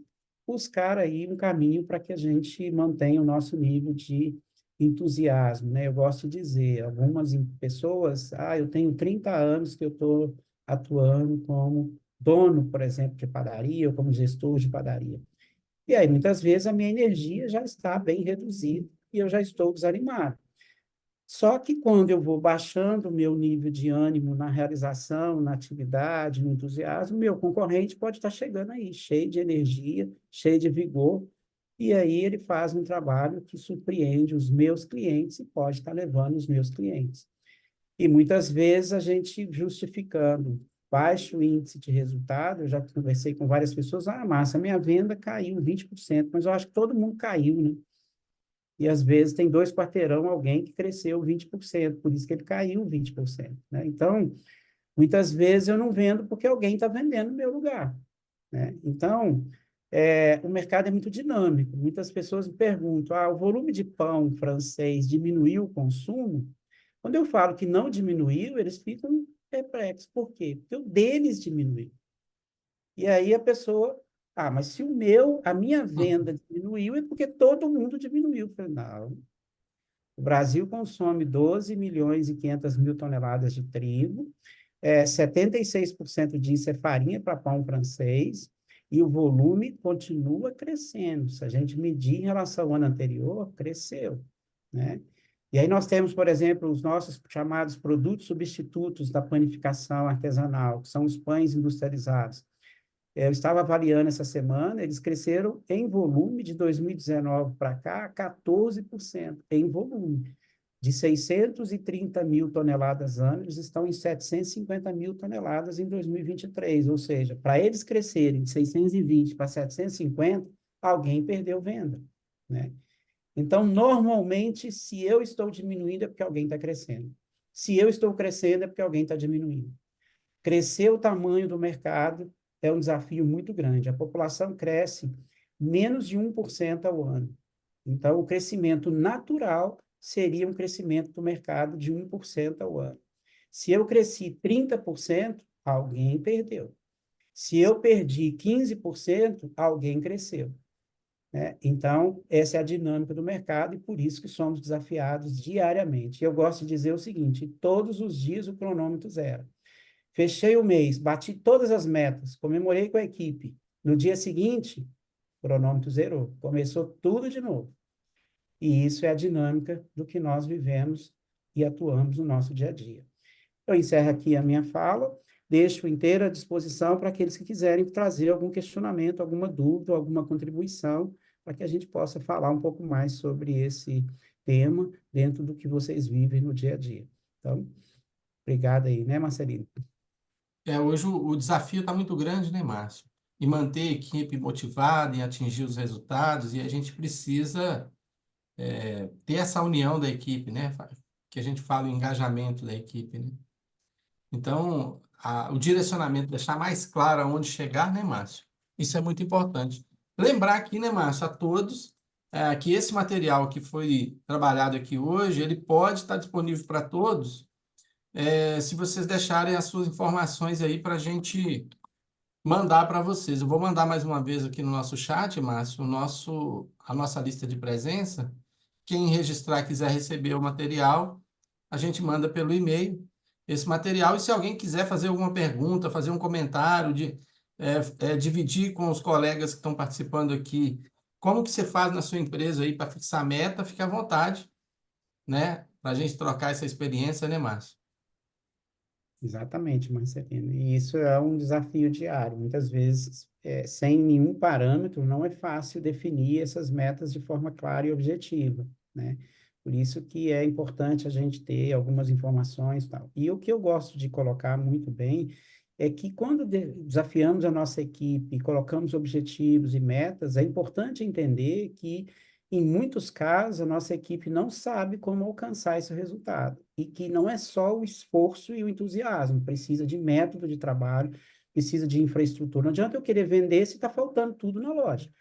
buscar aí um caminho para que a gente mantenha o nosso nível de entusiasmo, né? Eu gosto de dizer, algumas pessoas, eu tenho 30 anos que eu estou atuando como dono, por exemplo, de padaria, ou como gestor de padaria. E aí, muitas vezes, a minha energia já está bem reduzida e eu já estou desanimado. Só que quando eu vou baixando o meu nível de ânimo na realização, na atividade, no entusiasmo, meu concorrente pode estar chegando aí, cheio de energia, cheio de vigor, e aí ele faz um trabalho que surpreende os meus clientes e pode estar levando os meus clientes. E muitas vezes a gente justificando baixo índice de resultado, eu já conversei com várias pessoas, Márcia, minha venda caiu 20%, mas eu acho que todo mundo caiu, né? E, às vezes, tem dois quarteirão alguém que cresceu 20%, por isso que ele caiu 20%, né? Então, muitas vezes eu não vendo porque alguém está vendendo no meu lugar, né? Então, o mercado é muito dinâmico. Muitas pessoas me perguntam, o volume de pão francês diminuiu o consumo? Quando eu falo que não diminuiu, eles ficam perplexos. Por quê? Porque o deles diminuiu. E aí a pessoa, mas se a minha venda diminuiu, é porque todo mundo diminuiu. Eu falei, não, o Brasil consome 12 milhões e 500 mil toneladas de trigo, 76% disso é farinha para pão francês, e o volume continua crescendo. Se a gente medir em relação ao ano anterior, cresceu, né? E aí nós temos, por exemplo, os nossos chamados produtos substitutos da panificação artesanal, que são os pães industrializados. Eu estava avaliando essa semana, eles cresceram em volume de 2019 para cá, 14% em volume. De 630 mil toneladas ano, eles estão em 750 mil toneladas em 2023. Ou seja, para eles crescerem de 620 para 750, alguém perdeu venda, né? Então, normalmente, se eu estou diminuindo, é porque alguém está crescendo. Se eu estou crescendo, é porque alguém está diminuindo. Crescer o tamanho do mercado é um desafio muito grande. A população cresce menos de 1% ao ano. Então, o crescimento natural seria um crescimento do mercado de 1% ao ano. Se eu cresci 30%, alguém perdeu. Se eu perdi 15%, alguém cresceu, né? Então, essa é a dinâmica do mercado e por isso que somos desafiados diariamente. Eu gosto de dizer o seguinte: todos os dias o cronômetro zero. Fechei o mês, bati todas as metas, comemorei com a equipe. No dia seguinte, o cronômetro zerou, começou tudo de novo. E isso é a dinâmica do que nós vivemos e atuamos no nosso dia a dia. Eu encerro aqui a minha fala, deixo inteira à disposição para aqueles que quiserem trazer algum questionamento, alguma dúvida, alguma contribuição, para que a gente possa falar um pouco mais sobre esse tema dentro do que vocês vivem no dia a dia. Então, obrigado aí, né, Marcelino? Hoje o desafio está muito grande, né, Márcio? E manter a equipe motivada em atingir os resultados, e a gente precisa ter essa união da equipe, né? Que a gente fala o engajamento da equipe, né? Então, o direcionamento, deixar mais claro aonde chegar, né, Márcio? Isso é muito importante. Lembrar aqui, né, Márcio, a todos, que esse material que foi trabalhado aqui hoje, ele pode estar disponível para todos, se vocês deixarem as suas informações aí para a gente mandar para vocês. Eu vou mandar mais uma vez aqui no nosso chat, Márcio, a nossa lista de presença. Quem registrar quiser receber o material, a gente manda pelo e-mail esse material. E se alguém quiser fazer alguma pergunta, fazer um comentário, dividir com os colegas que estão participando aqui, como que você faz na sua empresa aí para fixar meta, fique à vontade, né? Para a gente trocar essa experiência, né, Márcio? Exatamente, Marcelino. E isso é um desafio diário. Muitas vezes, sem nenhum parâmetro, não é fácil definir essas metas de forma clara e objetiva, né? Por isso que é importante a gente ter algumas informações e tal. E o que eu gosto de colocar muito bem é que quando desafiamos a nossa equipe e colocamos objetivos e metas, é importante entender que em muitos casos, a nossa equipe não sabe como alcançar esse resultado. E que não é só o esforço e o entusiasmo, precisa de método de trabalho, precisa de infraestrutura. Não adianta eu querer vender se está faltando tudo na loja,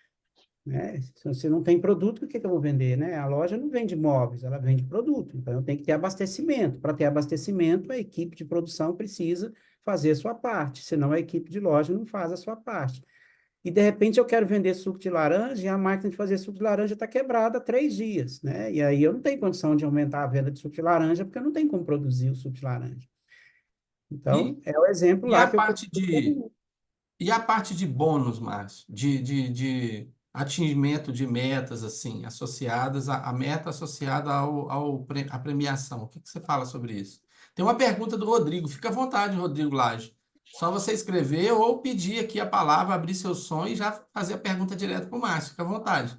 né? Se você não tem produto, o que que eu vou vender, né? A loja não vende móveis, ela vende produto. Então, eu tenho que ter abastecimento. Para ter abastecimento, a equipe de produção precisa fazer a sua parte, senão a equipe de loja não faz a sua parte. E de repente eu quero vender suco de laranja e a máquina de fazer suco de laranja está quebrada há 3 dias, né? E aí eu não tenho condição de aumentar a venda de suco de laranja porque eu não tenho como produzir o suco de laranja. Então, E, é o exemplo e lá a que eu parte coloquei todo de mundo. E a parte de bônus, Márcio, de atingimento de metas, assim, associadas à meta associada à premiação. O que que você fala sobre isso? Tem uma pergunta do Rodrigo. Fica à vontade, Rodrigo Lage. Só você escrever ou pedir aqui a palavra, abrir seu som e já fazer a pergunta direto para o Márcio. Fica à vontade.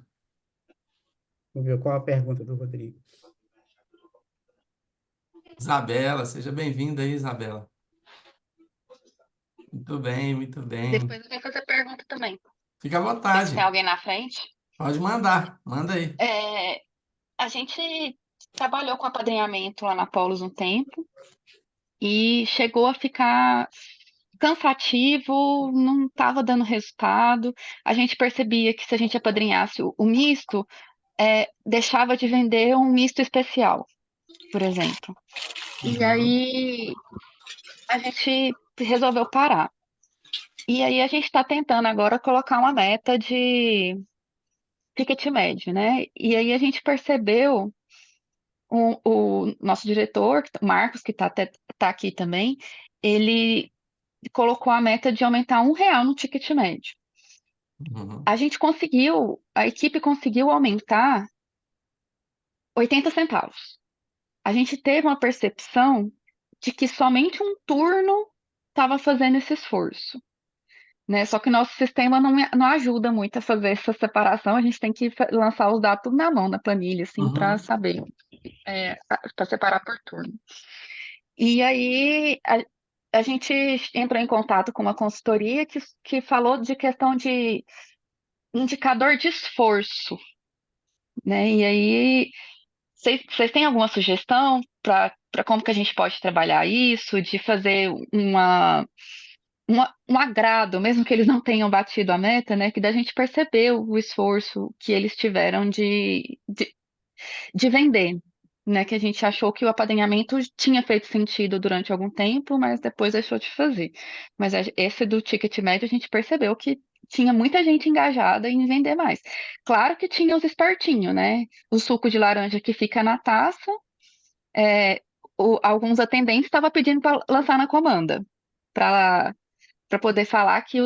Vamos ver qual a pergunta do Rodrigo. Isabela, seja bem-vinda aí, Isabela. Muito bem, muito bem. Depois eu quero fazer pergunta também. Fica à Ver se tem vontade. alguém na frente. Pode mandar. Manda aí. É, a gente trabalhou com apadrinhamento lá na Paulus um tempo e chegou a ficar cansativo, não estava dando resultado. A gente percebia que se a gente apadrinhasse o misto, deixava de vender um misto especial, por exemplo. E Uhum, aí a gente resolveu parar. E aí a gente está tentando agora colocar uma meta de ticket médio, né? E aí a gente percebeu, o nosso diretor, o Marcos, que tá aqui também, ele colocou a meta de aumentar R$ 1 no ticket médio. uhum, A gente conseguiu, a equipe conseguiu aumentar 80 centavos. A gente teve uma percepção de que somente um turno estava fazendo esse esforço. né? Só que o nosso sistema não ajuda muito a fazer essa separação, a gente tem que lançar os dados tudo na mão, na planilha, assim, para Uhum. saber, para separar por turno. E aí a gente entrou em contato com uma consultoria que falou de questão de indicador de esforço, né? E aí, vocês têm alguma sugestão para como que a gente pode trabalhar isso, de fazer um agrado, mesmo que eles não tenham batido a meta, né? Que da gente perceber o esforço que eles tiveram de vender, né? Que a gente achou que o apadrinhamento tinha feito sentido durante algum tempo, mas depois deixou de fazer. Mas esse do ticket médio a gente percebeu que tinha muita gente engajada em vender mais. Claro que tinha os espertinhos, né? O suco de laranja que fica na taça, é, alguns atendentes estavam pedindo para lançar na comanda, para poder falar que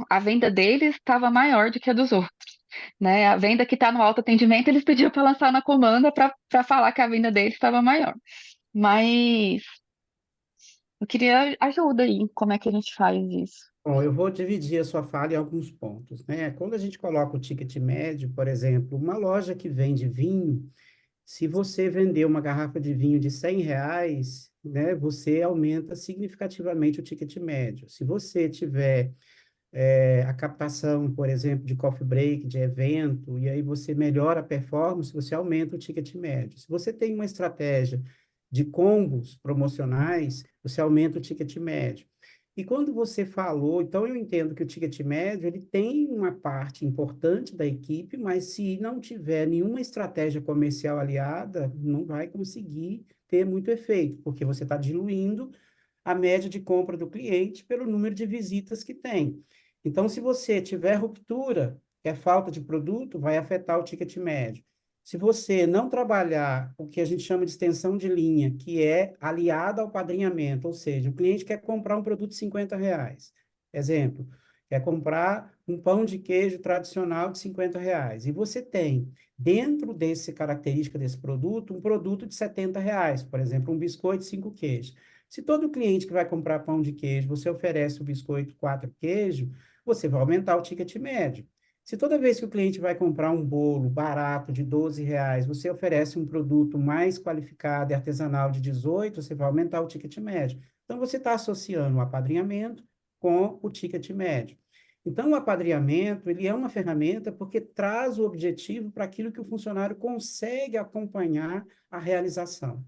a venda deles estava maior do que a dos outros, né? A venda que está no autoatendimento, eles pediram para lançar na comanda para falar que a venda deles estava maior. Mas eu queria ajuda aí, como é que a gente faz isso? Bom, eu vou dividir a sua fala em alguns pontos, né? Quando a gente coloca o ticket médio, por exemplo, uma loja que vende vinho, se você vender uma garrafa de vinho de R$ 100, né, você aumenta significativamente o ticket médio. Se você tiver a captação, por exemplo, de coffee break, de evento, e aí você melhora a performance, você aumenta o ticket médio. Se você tem uma estratégia de combos promocionais, você aumenta o ticket médio. E quando você falou, então eu entendo que o ticket médio ele tem uma parte importante da equipe, mas se não tiver nenhuma estratégia comercial aliada, não vai conseguir ter muito efeito, porque você está diluindo a média de compra do cliente pelo número de visitas que tem. Então, se você tiver ruptura, que é falta de produto, vai afetar o ticket médio. Se você não trabalhar o que a gente chama de extensão de linha, que é aliada ao padrinhamento, ou seja, o cliente quer comprar um produto de R$ 50. Exemplo, quer comprar um pão de queijo tradicional de R$ 50. E você tem, dentro dessa característica desse produto, um produto de R$ 70, por exemplo, um biscoito de 5 queijos. Se todo cliente que vai comprar pão de queijo, você oferece o biscoito 4 queijos, você vai aumentar o ticket médio. Se toda vez que o cliente vai comprar um bolo barato de R$ 12, você oferece um produto mais qualificado e artesanal de 18, você vai aumentar o ticket médio. Então, você está associando o apadrinhamento com o ticket médio. Então, o apadrinhamento, ele é uma ferramenta porque traz o objetivo para aquilo que o funcionário consegue acompanhar a realização.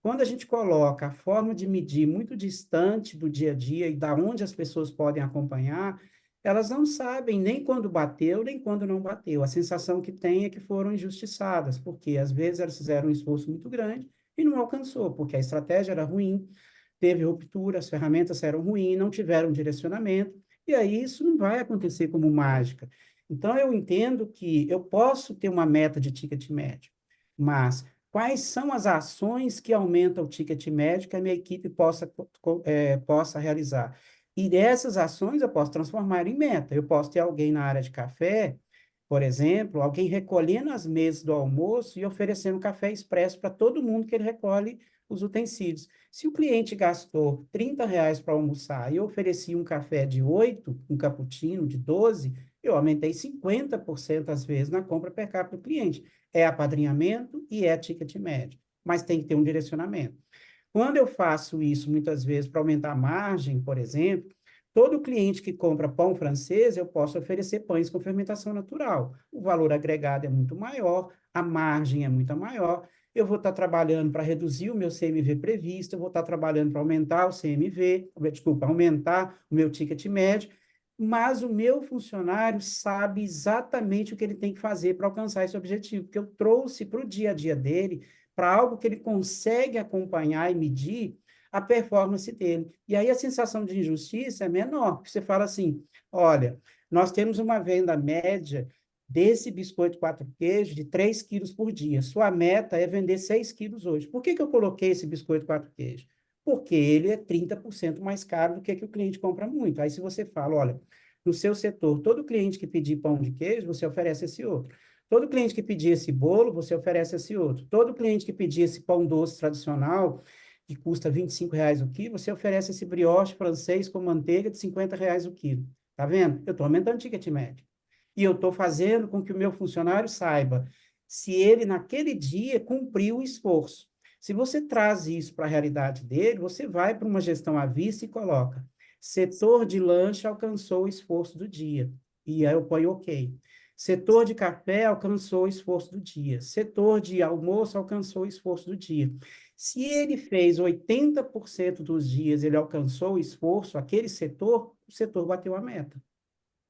Quando a gente coloca a forma de medir muito distante do dia a dia e da onde as pessoas podem acompanhar, elas não sabem nem quando bateu, nem quando não bateu. A sensação que tem é que foram injustiçadas, porque às vezes elas fizeram um esforço muito grande e não alcançou, porque a estratégia era ruim, teve ruptura, as ferramentas eram ruins, não tiveram direcionamento, e aí isso não vai acontecer como mágica. Então, eu entendo que eu posso ter uma meta de ticket médio, mas quais são as ações que aumentam o ticket médio que a minha equipe possa realizar? E dessas ações eu posso transformar em meta. Eu posso ter alguém na área de café, por exemplo, alguém recolhendo as mesas do almoço e oferecendo café expresso para todo mundo que ele recolhe os utensílios. Se o cliente gastou R$ 30 para almoçar e eu ofereci um café de 8, um cappuccino de 12, eu aumentei 50% às vezes na compra per capita do cliente. É apadrinhamento e é ticket médio, mas tem que ter um direcionamento. Quando eu faço isso, muitas vezes, para aumentar a margem, por exemplo, todo cliente que compra pão francês, eu posso oferecer pães com fermentação natural. O valor agregado é muito maior, a margem é muito maior. Eu vou estar trabalhando para reduzir o meu CMV previsto, eu vou estar trabalhando para aumentar o CMV, desculpa, aumentar o meu ticket médio, mas o meu funcionário sabe exatamente o que ele tem que fazer para alcançar esse objetivo, porque eu trouxe para o dia a dia dele, para algo que ele consegue acompanhar e medir a performance dele. E aí a sensação de injustiça é menor, porque você fala assim, olha, nós temos uma venda média desse biscoito 4 queijos de 3 quilos por dia. Sua meta é vender 6 quilos hoje. Por que eu coloquei esse biscoito 4 queijos? Porque ele é 30% mais caro do que o cliente compra muito. Aí se você fala, olha, no seu setor, todo cliente que pedir pão de queijo, você oferece esse outro. Todo cliente que pedir esse bolo, você oferece esse outro. Todo cliente que pedir esse pão doce tradicional que custa R$ 25 o quilo, você oferece esse brioche francês com manteiga de R$ 50 o quilo. Tá vendo? Eu estou aumentando o ticket médio. E eu estou fazendo com que o meu funcionário saiba se ele, naquele dia, cumpriu o esforço. Se você traz isso para a realidade dele, você vai para uma gestão à vista e coloca: setor de lanche alcançou o esforço do dia. E aí eu ponho OK. Setor de café alcançou o esforço do dia. Setor de almoço alcançou o esforço do dia. Se ele fez 80% dos dias, ele alcançou o esforço, aquele setor, o setor bateu a meta.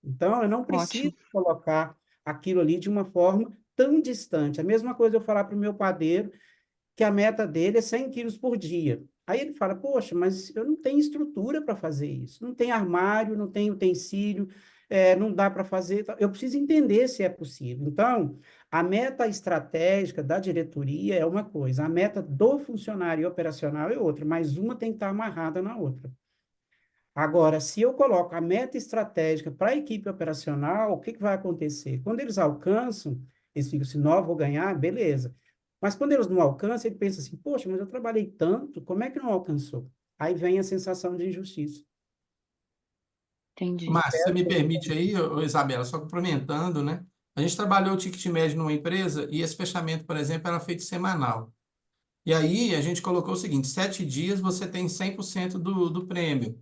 Então, eu não preciso Ótimo, colocar aquilo ali de uma forma tão distante. A mesma coisa eu falar para o meu padeiro que a meta dele é 100 quilos por dia. Aí ele fala, poxa, mas eu não tenho estrutura para fazer isso. Não tem armário, não tem utensílio, não dá para fazer. Eu preciso entender se é possível. Então, a meta estratégica da diretoria é uma coisa, a meta do funcionário operacional é outra, mas uma tem que estar amarrada na outra. Agora, se eu coloco a meta estratégica para a equipe operacional, o que vai acontecer? Quando eles alcançam, eles ficam assim, não, vou ganhar, beleza. Mas quando eles não alcançam, ele pensa assim, poxa, mas eu trabalhei tanto, como é que não alcançou? Aí vem a sensação de injustiça. entendi. Márcio, você me permite aí, Isabela, só complementando, né? A gente trabalhou o ticket médio numa empresa e esse fechamento, por exemplo, era feito semanal. E aí a gente colocou o seguinte: 7 dias você tem 100% do prêmio.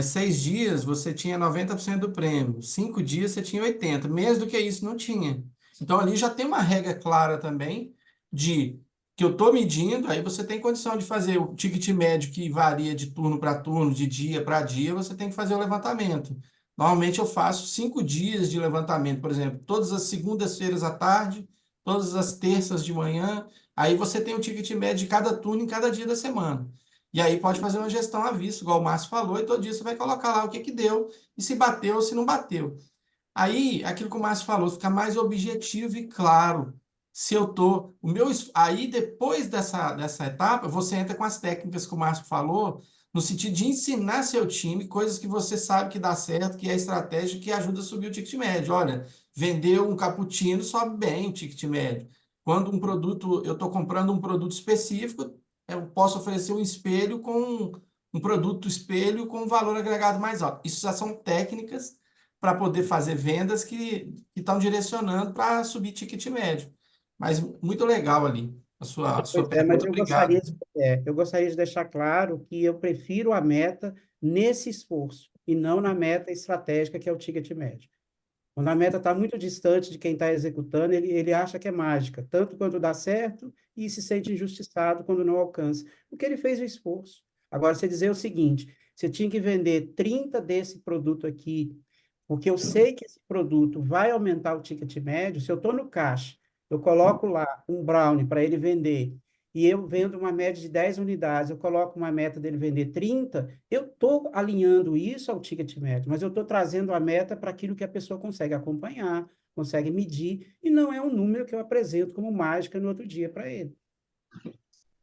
6 dias você tinha 90% do prêmio. 5 dias você tinha 80%. Menos do que isso não tinha. Então ali já tem uma regra clara também de que eu estou medindo, aí você tem condição de fazer o ticket médio que varia de turno para turno, de dia para dia, você tem que fazer o levantamento. Normalmente eu faço 5 dias de levantamento, por exemplo, todas as segundas-feiras à tarde, todas as terças de manhã. Aí você tem o ticket médio de cada turno em cada dia da semana. E aí pode fazer uma gestão à vista, igual o Márcio falou, e todo dia você vai colocar lá o que que deu, e se bateu ou se não bateu. Aí, aquilo que o Márcio falou, fica mais objetivo e claro. Se eu tô, aí depois dessa etapa, você entra com as técnicas que o Márcio falou, no sentido de ensinar seu time coisas que você sabe que dá certo, que é estratégia, que ajuda a subir o ticket médio. Olha, vendeu um cappuccino, sobe bem o ticket médio. Quando eu estou comprando um produto específico, eu posso oferecer um espelho com um produto espelho com um valor agregado mais alto. Isso já são técnicas para poder fazer vendas que estão direcionando para subir ticket médio. Mas muito legal ali a sua Pois é, mas pergunta. Obrigado. eu gostaria de deixar claro que eu prefiro a meta nesse esforço e não na meta estratégica, que é o ticket médio. Quando a meta está muito distante de quem está executando, ele acha que é mágica, tanto quando dá certo e se sente injustiçado quando não alcança, porque ele fez o esforço. Agora, você dizer o seguinte, você tinha que vender 30 desse produto aqui, porque eu sei que esse produto vai aumentar o ticket médio, se eu estou no caixa, eu coloco lá um brownie para ele vender, e eu vendo uma média de 10 unidades, eu coloco uma meta dele vender 30, eu estou alinhando isso ao ticket médio, mas eu estou trazendo a meta para aquilo que a pessoa consegue acompanhar, consegue medir, e não é um número que eu apresento como mágica no outro dia para ele.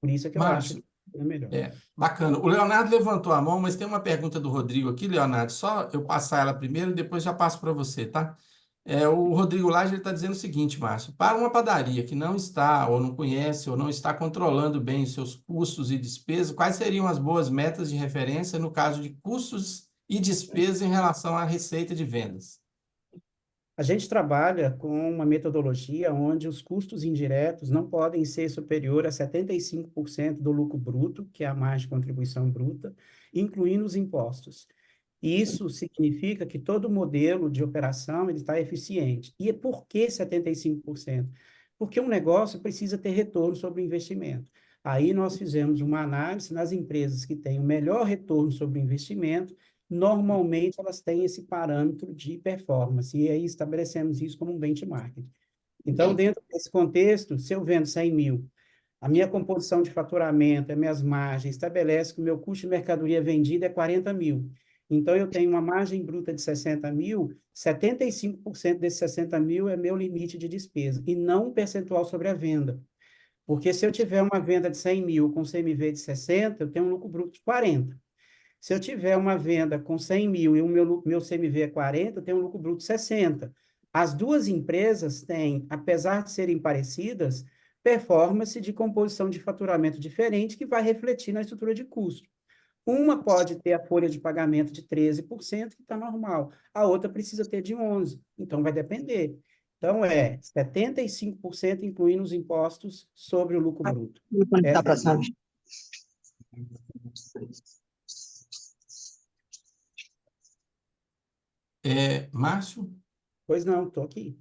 Por isso é que eu acho Márcio, que é melhor. bacana. O Leonardo levantou a mão, mas tem uma pergunta do Rodrigo aqui, Leonardo. Só eu passar ela primeiro e depois já passo para você, tá? O Rodrigo Lage está dizendo o seguinte, Márcio: para uma padaria que não está, ou não conhece, ou não está controlando bem os seus custos e despesas, quais seriam as boas metas de referência no caso de custos e despesas em relação à receita de vendas? A gente trabalha com uma metodologia onde os custos indiretos não podem ser superior a 75% do lucro bruto, que é a margem de contribuição bruta, incluindo os impostos. Isso significa que todo modelo de operação ele está eficiente. E por que 75%? Porque um negócio precisa ter retorno sobre o investimento. Aí nós fizemos uma análise nas empresas que têm o melhor retorno sobre o investimento, normalmente elas têm esse parâmetro de performance, e aí estabelecemos isso como um benchmark. Então, dentro desse contexto, se eu vendo 100 mil, a minha composição de faturamento, as minhas margens, estabelece que o meu custo de mercadoria vendida é 40 mil. Então, eu tenho uma margem bruta de 60 mil, 75% desses 60 mil é meu limite de despesa, e não um percentual sobre a venda. Porque se eu tiver uma venda de 100 mil com CMV de 60, eu tenho um lucro bruto de 40. Se eu tiver uma venda com 100 mil e o meu CMV é 40, eu tenho um lucro bruto de 60. As duas empresas têm, apesar de serem parecidas, performance de composição de faturamento diferente que vai refletir na estrutura de custo. Uma pode ter a folha de pagamento de 13%, que está normal. A outra precisa ter de 11%. Então, vai depender. Então, 75% incluindo os impostos sobre o lucro bruto. Vou conectar Essa para é a próxima vez. Márcio? Pois não, estou aqui.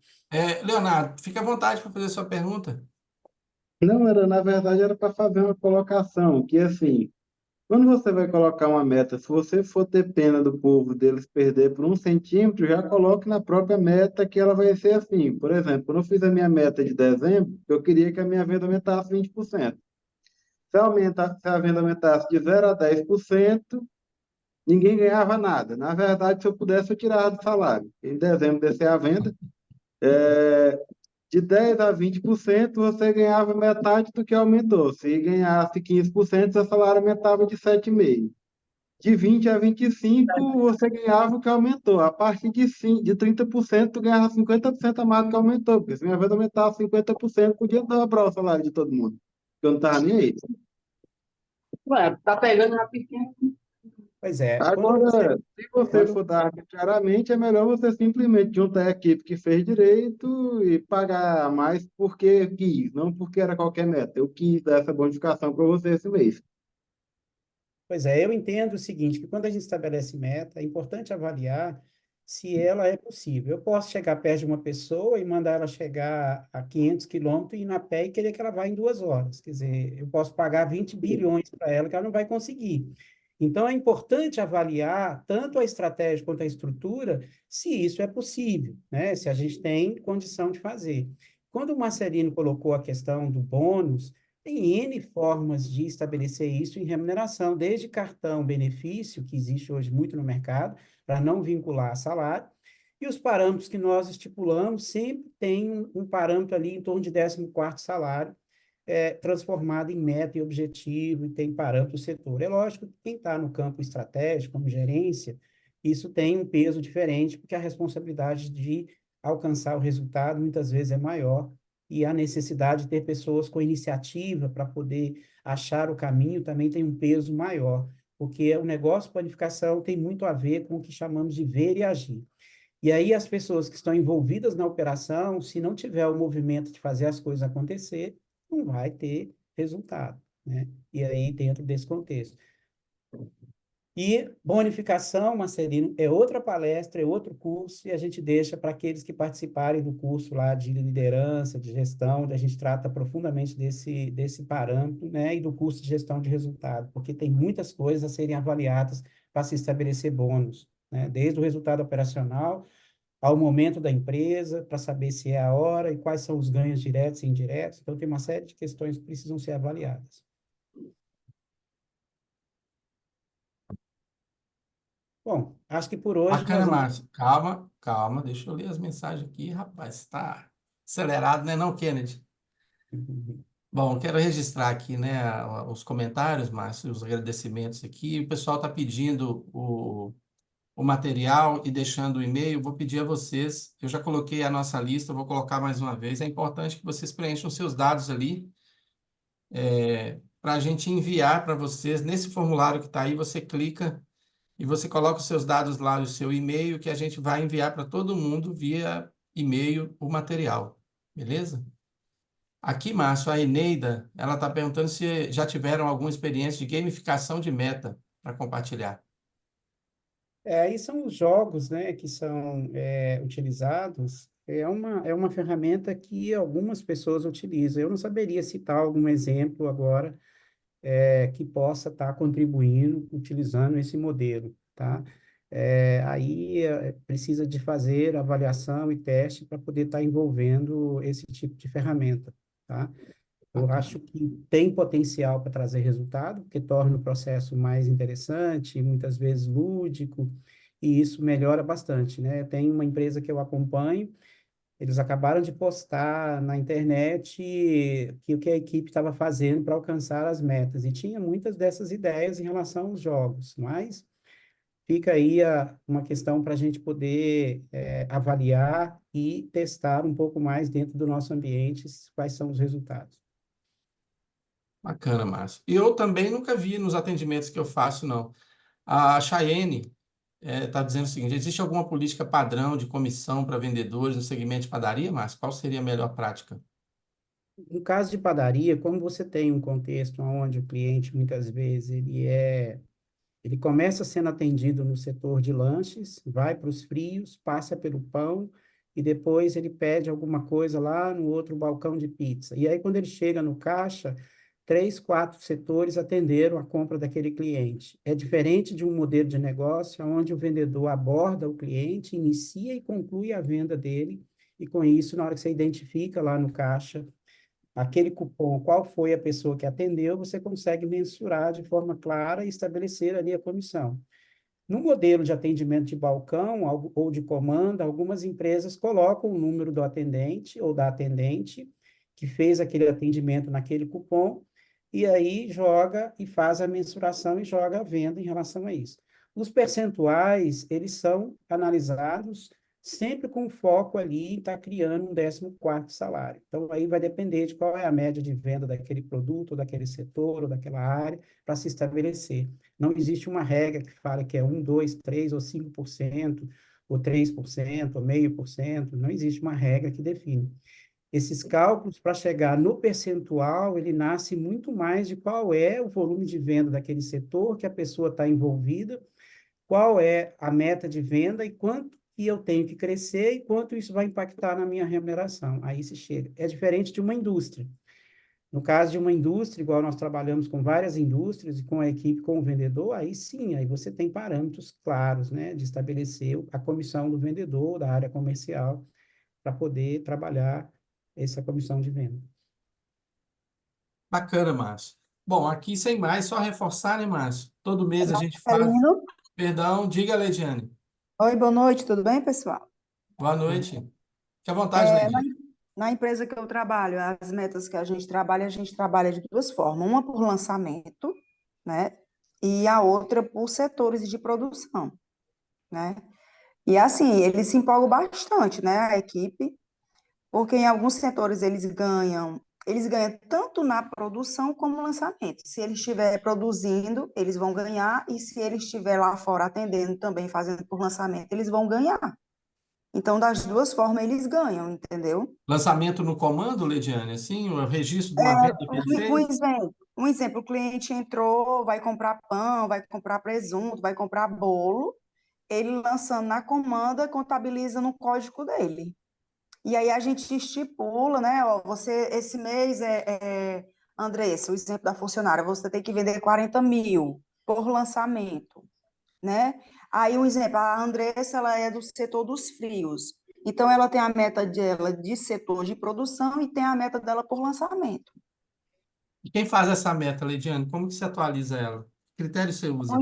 Leonardo, fique à vontade para fazer a sua pergunta. Não, na verdade, era para fazer uma colocação, que assim, quando você vai colocar uma meta, se você for ter pena do povo deles perder por 1 centímetro, já coloque na própria meta que ela vai ser assim. Por exemplo, quando eu fiz a minha meta de dezembro, eu queria que a minha venda aumentasse 20%. Se a venda aumentasse de 0 a 10%, ninguém ganhava nada. Na verdade, se eu pudesse, eu tirava do salário. Em dezembro, descer a venda. De 10 a 20%, você ganhava metade do que aumentou. Se ganhasse 15%, seu salário aumentava de 7,5%. De 20 a 25, você ganhava o que aumentou. A partir de 30%, tu ganhava 50% a mais do que aumentou. Porque se minha vez aumentava 50%, podia dobrar o salário de todo mundo. Eu não estava nem aí. Ué, tá pegando rapidinho. Pois é. Agora, se você quando for dar arbitrariamente, é melhor você simplesmente juntar a equipe que fez direito e pagar mais porque quis, não porque era qualquer meta. Eu quis dar essa bonificação para você esse mês. Pois é, eu entendo o seguinte, que quando a gente estabelece meta, é importante avaliar se ela é possível. Eu posso chegar perto de uma pessoa e mandar ela chegar a 500 quilômetros e ir na pé e querer que ela vá em 2 horas. Quer dizer, eu posso pagar 20 bilhões para ela que ela não vai conseguir. Então, é importante avaliar tanto a estratégia quanto a estrutura, se isso é possível, né? Se a gente tem condição de fazer. Quando o Marcelino colocou a questão do bônus, tem N formas de estabelecer isso em remuneração, desde cartão benefício, que existe hoje muito no mercado, para não vincular a salário, e os parâmetros que nós estipulamos sempre tem um parâmetro ali em torno de 14º salário, transformado em meta e objetivo, e tem parâmetro do setor. É lógico que quem está no campo estratégico, como gerência, isso tem um peso diferente, porque a responsabilidade de alcançar o resultado muitas vezes é maior, e a necessidade de ter pessoas com iniciativa para poder achar o caminho também tem um peso maior, porque o negócio de planificação tem muito a ver com o que chamamos de ver e agir. E aí as pessoas que estão envolvidas na operação, se não tiver o movimento de fazer as coisas acontecer, não vai ter resultado, né? E aí, dentro desse contexto. E bonificação, Marcelino, é outra palestra, é outro curso, e a gente deixa para aqueles que participarem do curso lá de liderança, de gestão, onde a gente trata profundamente desse parâmetro, né? E do curso de gestão de resultado, porque tem muitas coisas a serem avaliadas para se estabelecer bônus, né? Desde o resultado operacional ao momento da empresa, para saber se é a hora e quais são os ganhos diretos e indiretos. Então, tem uma série de questões que precisam ser avaliadas. Bom, acho que por hoje nós Bacana, vamos... Márcio. Calma, calma, deixa eu ler as mensagens aqui, rapaz. Está acelerado, né, não, Kennedy? Bom, quero registrar aqui, né, os comentários, Márcio, os agradecimentos aqui. O pessoal está pedindo o material e deixando o e-mail. Vou pedir a vocês, eu já coloquei a nossa lista, vou colocar mais uma vez. É importante que vocês preencham seus dados ali, para a gente enviar para vocês. Nesse formulário que está aí, você clica e você coloca os seus dados lá, o seu e-mail, que a gente vai enviar para todo mundo via e-mail o material. Beleza? Aqui, Márcio, a Eneida, ela está perguntando se já tiveram alguma experiência de gamificação de meta para compartilhar. Aí são os jogos, né, que são utilizados. É uma ferramenta que algumas pessoas utilizam. Eu não saberia citar algum exemplo agora que possa estar contribuindo, utilizando esse modelo, tá? Aí precisa de fazer avaliação e teste para poder estar envolvendo esse tipo de ferramenta, tá? Eu acho que tem potencial para trazer resultado, porque torna o processo mais interessante, muitas vezes lúdico, e isso melhora bastante, né? Tem uma empresa que eu acompanho, eles acabaram de postar na internet que o que a equipe estava fazendo para alcançar as metas, e tinha muitas dessas ideias em relação aos jogos, mas fica aí uma questão para a gente poder avaliar e testar um pouco mais dentro do nosso ambiente quais são os resultados. Bacana, Márcio. E eu também nunca vi nos atendimentos que eu faço, não. A Chayenne está dizendo o seguinte: existe alguma política padrão de comissão para vendedores no segmento de padaria, Márcio? Qual seria a melhor prática? No caso de padaria, como você tem um contexto onde o cliente muitas vezes ele começa sendo atendido no setor de lanches, vai para os frios, passa pelo pão e depois ele pede alguma coisa lá no outro balcão de pizza. E aí, quando ele chega no caixa, três, quatro setores atenderam a compra daquele cliente. É diferente de um modelo de negócio onde o vendedor aborda o cliente, inicia e conclui a venda dele, e com isso, na hora que você identifica lá no caixa aquele cupom, qual foi a pessoa que atendeu, você consegue mensurar de forma clara e estabelecer ali a comissão. No modelo de atendimento de balcão ou de comanda, algumas empresas colocam o número do atendente ou da atendente que fez aquele atendimento naquele cupom e aí joga e faz a mensuração e joga a venda em relação a isso. Os percentuais, eles são analisados sempre com foco ali em estar criando um 14º salário. Então, aí vai depender de qual é a média de venda daquele produto, ou daquele setor, ou daquela área, para se estabelecer. Não existe uma regra que fala que é 1, 2, 3 ou 5%, ou 3%, ou 0,5%. Não existe uma regra que define. Esses cálculos, para chegar no percentual, ele nasce muito mais de qual é o volume de venda daquele setor que a pessoa está envolvida, qual é a meta de venda e quanto que eu tenho que crescer e quanto isso vai impactar na minha remuneração. Aí se chega. É diferente de uma indústria. No caso de uma indústria, igual nós trabalhamos com várias indústrias e com a equipe, com o vendedor, aí sim, aí você tem parâmetros claros, né, de estabelecer a comissão do vendedor, da área comercial, para poder trabalhar essa comissão de venda. Bacana, Márcio. Bom, aqui sem mais, só reforçar, né, Márcio? Todo mês a gente faz. Marcelino. Perdão, diga, Leidiane. Oi, boa noite, tudo bem, pessoal? Boa noite. Fique à vontade, É, na, Leidiane. na empresa que eu trabalho, as metas que a gente trabalha de duas formas, uma por lançamento, né, e a outra por setores de produção, né? E assim, eles se empolgam bastante, né, a equipe, porque em alguns setores eles ganham tanto na produção como no lançamento. Se ele estiver produzindo, eles vão ganhar, e se ele estiver lá fora atendendo também, fazendo por lançamento, eles vão ganhar. Então, das duas formas, eles ganham, entendeu? Lançamento no comando, Leidiane, assim, o registro de É, uma venda que ele fez? um exemplo, o cliente entrou, vai comprar pão, vai comprar presunto, vai comprar bolo, ele lançando na comanda, contabiliza no código dele. E aí a gente estipula, né? Ó, você, esse mês Andressa, o exemplo da funcionária, você tem que vender 40 mil por lançamento, né? Aí, um exemplo, a Andressa, ela é do setor dos frios. Então, ela tem a meta dela de setor de produção e tem a meta dela por lançamento. E quem faz essa meta, Leidiane? Como que se atualiza ela? Que critério você usa?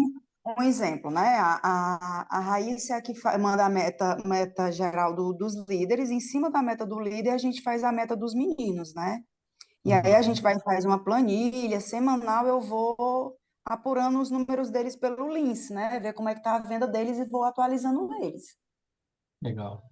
Um exemplo, né? A Raíssa é a que manda a meta geral dos líderes. Em cima da meta do líder, a gente faz a meta dos meninos, né? E aí a Uhum. gente faz uma planilha semanal, eu vou apurando os números deles pelo Lince, né? Ver como é que tá a venda deles e vou atualizando eles. Legal.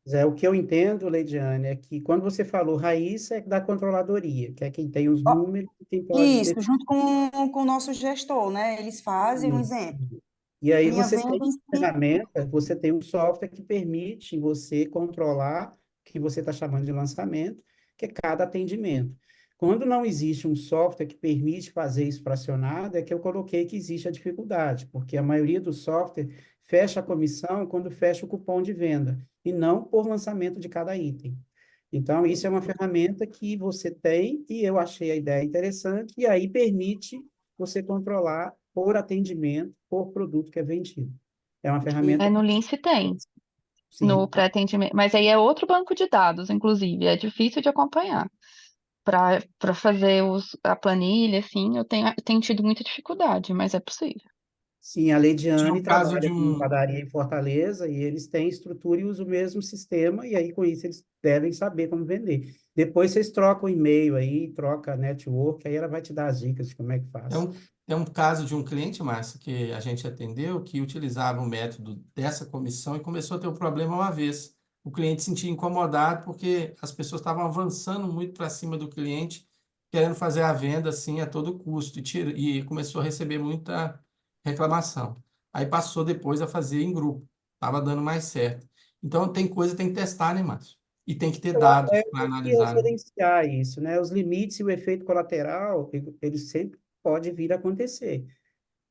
Zé, o que eu entendo, Leidiane, é que quando você falou Raíssa, é da controladoria, que é quem tem os Ó, números e quem pode isso, definir. junto com o nosso gestor, né? Eles fazem um exemplo. E aí Minha você venda tem em si, ferramenta, você tem um software que permite você controlar o que você está chamando de lançamento, que é cada atendimento. Quando não existe um software que permite fazer isso fracionado, é que eu coloquei que existe a dificuldade, porque a maioria do software fecha a comissão quando fecha o cupom de venda, e não por lançamento de cada item. Então, isso é uma ferramenta que você tem, e eu achei a ideia interessante, e aí permite você controlar por atendimento, por produto que é vendido. É uma ferramenta, No Lince tem, no sim, pré-atendimento, mas aí é outro banco de dados, inclusive, é difícil de acompanhar. Para fazer a planilha, assim, eu tenho tido muita dificuldade, mas é possível. sim, a Tinha Leidiane um caso de trabalha com um. padaria em Fortaleza e eles têm estrutura e usam o mesmo sistema, e aí com isso eles devem saber como vender. Depois vocês trocam e-mail aí, troca network, aí ela vai te dar as dicas de como é que É faz. um, é um caso de um cliente, Márcio, que a gente atendeu, que utilizava o método dessa comissão e começou a ter um problema uma vez. O cliente se sentia incomodado porque as pessoas estavam avançando muito para cima do cliente querendo fazer a venda assim a todo custo e começou a receber muita reclamação. Aí passou depois a fazer em grupo, estava dando mais certo. Então tem coisa que tem que testar, né, Márcio? E tem que ter dados para Tem que analisar, né? gerenciar isso, né? Os limites e o efeito colateral, eles sempre podem vir a acontecer,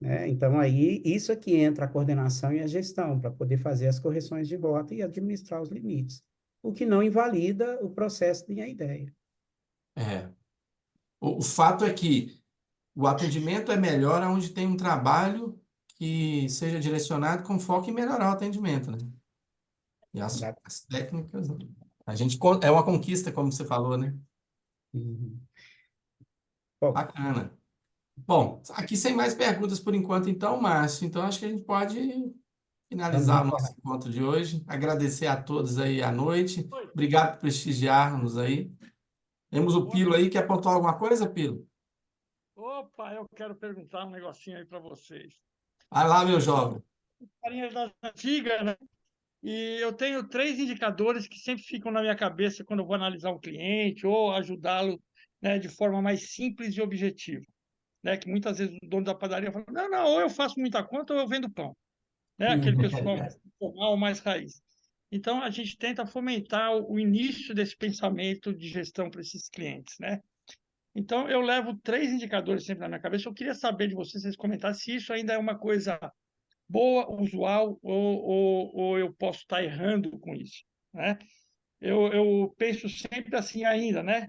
né? Então, aí, isso aqui entra a coordenação e a gestão, para poder fazer as correções de rota e administrar os limites, o que não invalida o processo nem a ideia. É. O fato é que o atendimento é melhor onde tem um trabalho que seja direcionado com foco em melhorar o atendimento, né? E Exato. as técnicas, né? É uma conquista, como você falou, né? Uhum. Bom, Bacana. Bom, aqui sem mais perguntas por enquanto, então, Márcio. Então, acho que a gente pode vamos finalizar o nosso encerrar. encontro de hoje. Agradecer a todos aí à noite. Obrigado por prestigiar-nos aí. Temos o Pilo aí. Quer pontuar alguma coisa, Pilo? Opa, eu quero perguntar um negocinho aí para vocês. Vai lá, meu jovem. Carinhas das antigas, né? E eu tenho 3 indicadores que sempre ficam na minha cabeça quando eu vou analisar um cliente ou ajudá-lo, né, de forma mais simples e objetiva, né? Que muitas vezes o dono da padaria fala, não, não, ou eu faço muita conta ou eu vendo pão, né? Aquele pessoal mais formal, mais raiz. Então, a gente tenta fomentar o início desse pensamento de gestão para esses clientes, né? Então, eu levo 3 indicadores sempre na minha cabeça. Eu queria saber de vocês, vocês comentaram se isso ainda é uma coisa boa, usual, ou eu posso estar errando com isso, né? Eu penso sempre assim ainda, né?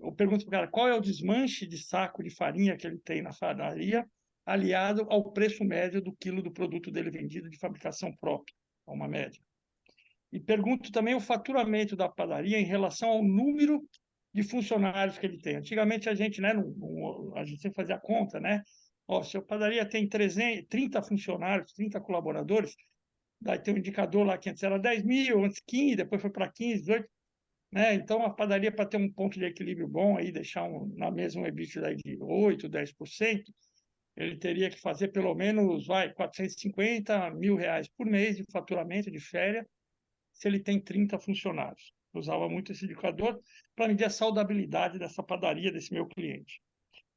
Eu pergunto para o cara qual é o desmanche de saco de farinha que ele tem na padaria, aliado ao preço médio do quilo do produto dele vendido de fabricação própria, é uma média. E pergunto também o faturamento da padaria em relação ao número de funcionários que ele tem. Antigamente a gente, né, a gente sempre fazia a conta, né? Ó, se a padaria tem 30 funcionários, 30 colaboradores, daí tem um indicador lá que antes era 10 mil, antes 15, depois foi para 15, 18, né? Então a padaria, para ter um ponto de equilíbrio bom, aí deixar na mesma um EBITDA aí de 8, 10%, ele teria que fazer pelo menos, vai, 450 mil reais por mês de faturamento de férias, se ele tem 30 funcionários. Eu usava muito esse indicador para medir a saudabilidade dessa padaria, desse meu cliente.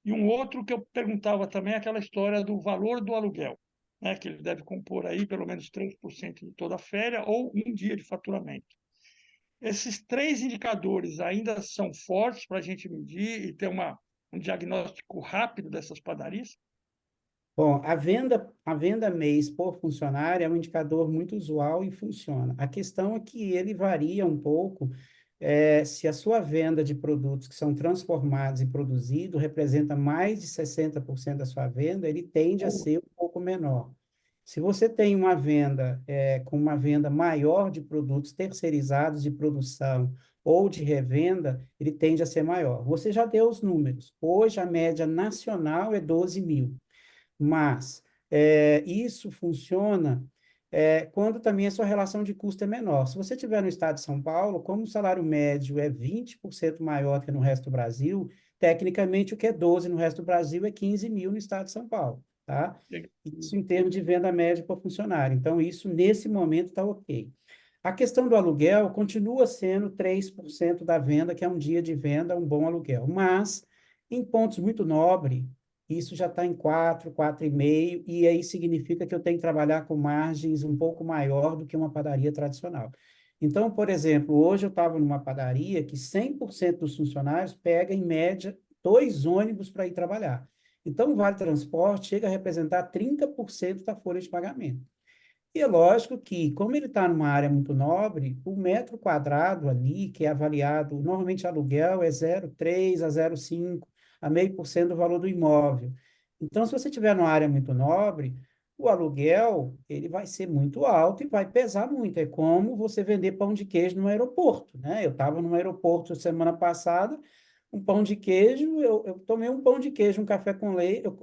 E um outro que eu perguntava também é aquela história do valor do aluguel, né, que ele deve compor aí pelo menos 3% de toda a féria ou um dia de faturamento. Esses 3 indicadores ainda são fortes para a gente medir e ter um diagnóstico rápido dessas padarias? Bom, a venda mês por funcionário é um indicador muito usual e funciona. A questão é que ele varia um pouco, se a sua venda de produtos que são transformados e produzidos representa mais de 60% da sua venda, ele tende a ser um pouco menor. Se você tem uma venda, com uma venda maior de produtos terceirizados de produção ou de revenda, ele tende a ser maior. Você já deu os números. Hoje, a média nacional é 12 mil. Mas isso funciona quando também a sua relação de custo é menor. Se você estiver no estado de São Paulo, como o salário médio é 20% maior que no resto do Brasil, tecnicamente o que é 12 no resto do Brasil é 15 mil no estado de São Paulo, tá? Isso em termos de venda média por funcionário. Então, isso nesse momento está ok. A questão do aluguel continua sendo 3% da venda, que é um dia de venda, um bom aluguel. Mas, em pontos muito nobres, isso já está em 4, 4,5, e aí significa que eu tenho que trabalhar com margens um pouco maior do que uma padaria tradicional. Então, por exemplo, hoje eu estava numa padaria que 100% dos funcionários pega, em média, 2 ônibus para ir trabalhar. Então, o Vale Transporte chega a representar 30% da folha de pagamento. E é lógico que, como ele está numa área muito nobre, o metro quadrado ali, que é avaliado, normalmente aluguel é 0,3 a 0,5, a 0,5% do valor do imóvel. Então, se você tiver numa área muito nobre, o aluguel ele vai ser muito alto e vai pesar muito. É como você vender pão de queijo no aeroporto, né? Eu estava no aeroporto semana passada, um pão de queijo, eu tomei um pão de queijo, um café com leite, eu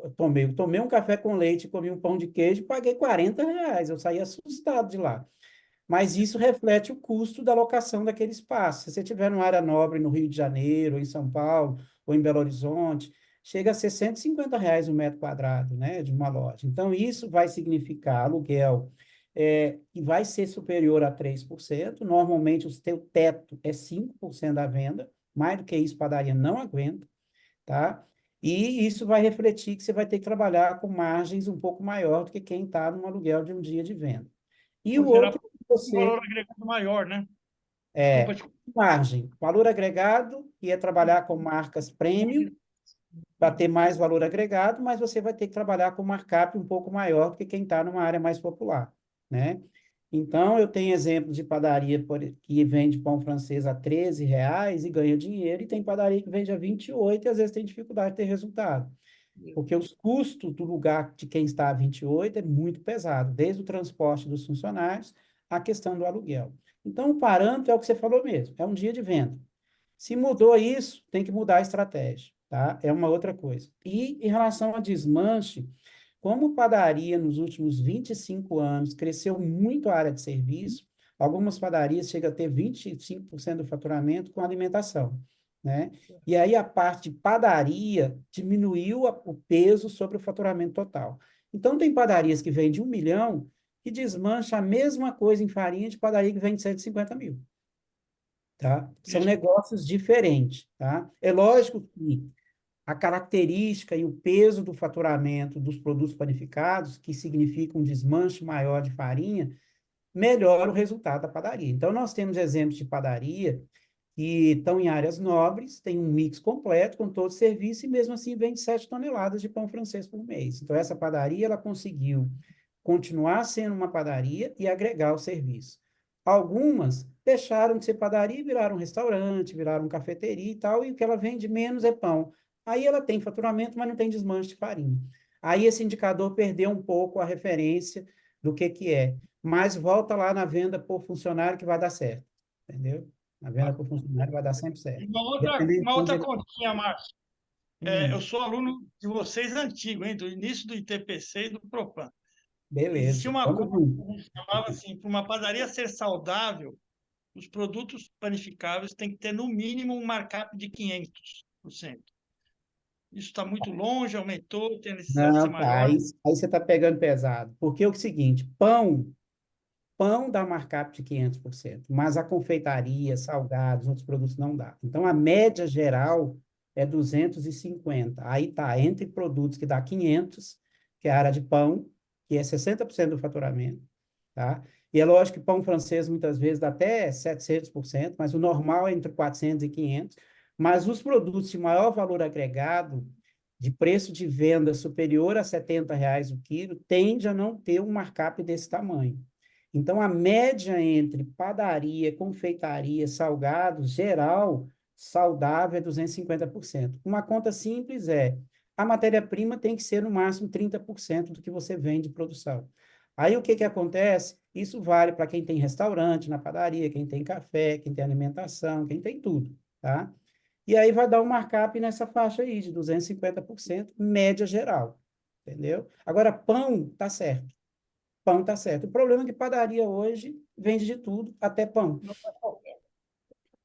tomei um café com leite, comi um pão de queijo e paguei R$ 40, eu saí assustado de lá. Mas isso reflete o custo da locação daquele espaço. Se você estiver numa área nobre no Rio de Janeiro, ou em São Paulo, ou em Belo Horizonte, chega a ser R$ 150 o metro quadrado, né, de uma loja. Então, isso vai significar aluguel que vai ser superior a 3%. Normalmente, o teu teto é 5% da venda, mais do que isso, padaria não aguenta. tá? E isso vai refletir que você vai ter que trabalhar com margens um pouco maior do que quem está no aluguel de um dia de venda. E o Por gerar outro, um valor agregado maior, né? Desculpa, é margem, valor agregado, que é trabalhar com marcas premium, para ter mais valor agregado, mas você vai ter que trabalhar com markup um pouco maior do que quem está numa área mais popular, né? Então, eu tenho exemplos de padaria que vende pão francês a R$ 13 e ganha dinheiro, e tem padaria que vende a 28 e às vezes tem dificuldade de ter resultado. Porque os custos do lugar de quem está a 28 é muito pesado, desde o transporte dos funcionários à questão do aluguel. Então, o parâmetro é o que você falou mesmo, é um dia de venda. Se mudou isso, tem que mudar a estratégia, tá? É uma outra coisa. E em relação a desmanche, como padaria nos últimos 25 anos cresceu muito a área de serviço, algumas padarias chegam a ter 25% do faturamento com alimentação, né? E aí a parte de padaria diminuiu o peso sobre o faturamento total. Então tem padarias que vendem 1 milhão que desmancha a mesma coisa em farinha de padaria que vende 150 mil, tá? São isso. negócios diferentes, tá? É lógico que a característica e o peso do faturamento dos produtos panificados, que significa um desmanche maior de farinha, melhora o resultado da padaria. Então, nós temos exemplos de padaria que estão em áreas nobres, tem um mix completo com todo o serviço e mesmo assim vende 7 toneladas de pão francês por mês. Então, essa padaria, ela conseguiu continuar sendo uma padaria e agregar o serviço. Algumas deixaram de ser padaria e viraram um restaurante, viraram cafeteria e tal, e o que ela vende menos é pão. Aí ela tem faturamento, mas não tem desmanche de farinha. Aí esse indicador perdeu um pouco a referência do que é. Mas volta lá na venda por funcionário que vai dar certo, entendeu? A venda por funcionário vai dar sempre certo. Dependendo de Uma onde outra ele... continha, Márcio. Eu Hum, sou aluno de vocês antigo, hein, do início do ITPC e do Propan. Existia beleza, uma vamos coisa que junto. a gente falava assim, para uma padaria ser saudável, os produtos panificáveis têm que ter no mínimo um markup de 500%. Isso está muito longe, aumentou, tem a necessidade de ser Não, tá, maior. aí você está pegando pesado. Porque é o seguinte, pão dá markup de 500%, mas a confeitaria, salgados, outros produtos não dá. Então, a média geral é 250. Aí tá, entre produtos que dá 500, que é a área de pão, que é 60% do faturamento, tá? E é lógico que pão francês muitas vezes dá até 700%, mas o normal é entre 400 e 500. Mas os produtos de maior valor agregado, de preço de venda superior a R$ 70 o quilo, tende a não ter um markup desse tamanho. Então, a média entre padaria, confeitaria, salgados, geral, saudável é 250%. Uma conta simples é, a matéria-prima tem que ser no máximo 30% do que você vende de produção. Aí, o que acontece? Isso vale para quem tem restaurante na padaria, quem tem café, quem tem alimentação, quem tem tudo, tá? E aí vai dar um markup nessa faixa aí, de 250%, média geral, entendeu? Agora, pão, tá certo. Pão tá certo. O problema é que padaria hoje vende de tudo, até pão.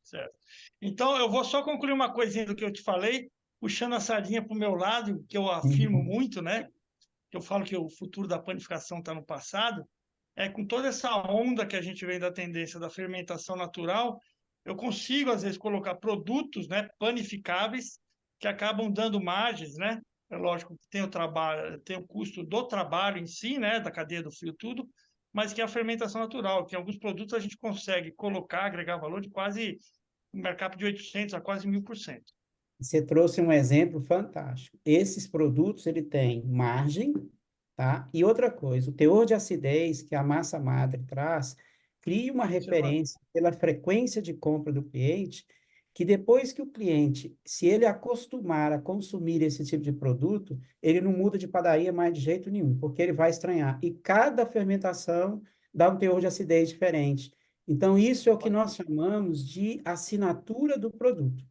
Certo. Então, eu vou só concluir uma coisinha do que eu te falei, puxando a sardinha para o meu lado, que eu afirmo Uhum. muito, né? Que eu falo que o futuro da panificação está no passado. Com toda essa onda que a gente vem da tendência da fermentação natural, eu consigo, às vezes, colocar produtos, né, panificáveis que acabam dando margens, né? É lógico que tem o trabalho, tem o custo do trabalho em si, né, da cadeia do fio, tudo, mas que é a fermentação natural, que em alguns produtos a gente consegue colocar, agregar valor de quase um markup de 800 a quase 1000%. Você trouxe um exemplo fantástico. Esses produtos, ele tem margem, tá? E outra coisa, o teor de acidez que a massa madre traz, cria uma referência pela frequência de compra do cliente, que depois que o cliente, se ele acostumar a consumir esse tipo de produto, ele não muda de padaria mais de jeito nenhum, porque ele vai estranhar. E cada fermentação dá um teor de acidez diferente. Então, isso é o que nós chamamos de assinatura do produto.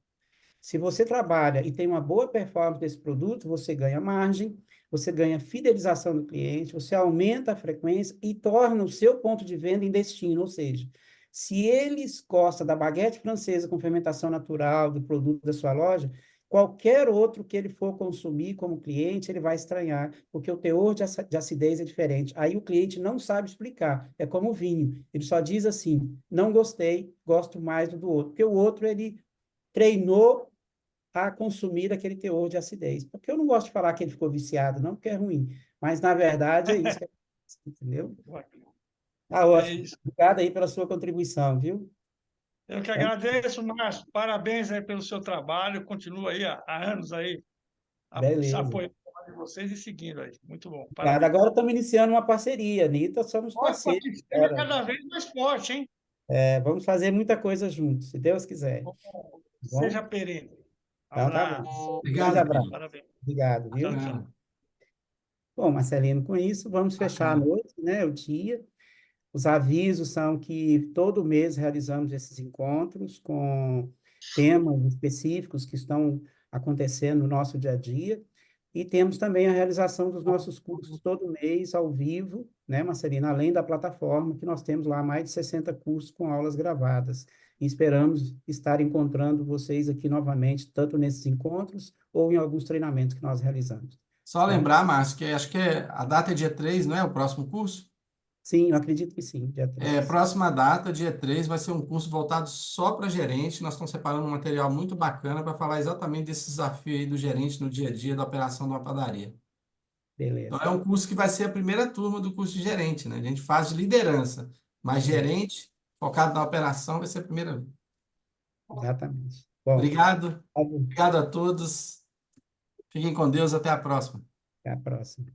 Se você trabalha e tem uma boa performance desse produto, você ganha margem, você ganha fidelização do cliente, você aumenta a frequência e torna o seu ponto de venda em destino. Ou seja, se eles gostam da baguete francesa com fermentação natural do produto da sua loja, qualquer outro que ele for consumir como cliente, ele vai estranhar, porque o teor de acidez é diferente. Aí o cliente não sabe explicar. É como o vinho. Ele só diz assim, não gostei, gosto mais do outro. Porque o outro, ele treinou a consumir aquele teor de acidez. Porque eu não gosto de falar que ele ficou viciado, não, porque é ruim. Mas, na verdade, é isso que acontece, entendeu? Tá É ótimo. isso. Obrigado aí pela sua contribuição, viu? Eu que Então, agradeço, Márcio. Parabéns aí pelo seu trabalho. Continua aí há anos aí beleza. apoiando o trabalho de vocês e seguindo aí. Muito bom. Obrigado. Parabéns. Agora estamos iniciando uma parceria, Anitta, somos Opa, parceiros que seja agora. cada vez mais forte, hein? Vamos fazer muita coisa juntos, se Deus quiser. Tá Seja bom? perene. Então tá bom. Abraço. Grande Obrigado, abraço. querido. Parabéns. Obrigado, Tchau, viu? tchau. Bom, Marcelino, com isso, vamos fechar a Bacana. noite, né? O dia. Os avisos são que todo mês realizamos esses encontros com temas específicos que estão acontecendo no nosso dia a dia. E temos também a realização dos nossos cursos todo mês, ao vivo, né, Marcelina? Além da plataforma, que nós temos lá mais de 60 cursos com aulas gravadas. E esperamos estar encontrando vocês aqui novamente, tanto nesses encontros ou em alguns treinamentos que nós realizamos. Só Tá? lembrar, Márcio, que acho que a data é dia 3, não é? O próximo curso? Sim, eu acredito que sim, dia É, 3. próxima data, dia 3, vai ser um curso voltado só para gerente. Nós estamos separando um material muito bacana para falar exatamente desse desafio aí do gerente no dia a dia da operação de uma padaria. Então, Beleza. é um curso que vai ser a primeira turma do curso de gerente, né? A gente faz de liderança, mas gerente, focado na operação, vai ser a primeira vez. Exatamente. Bom, Obrigado, tá bom. obrigado a todos. Fiquem com Deus, até a próxima. Até a próxima.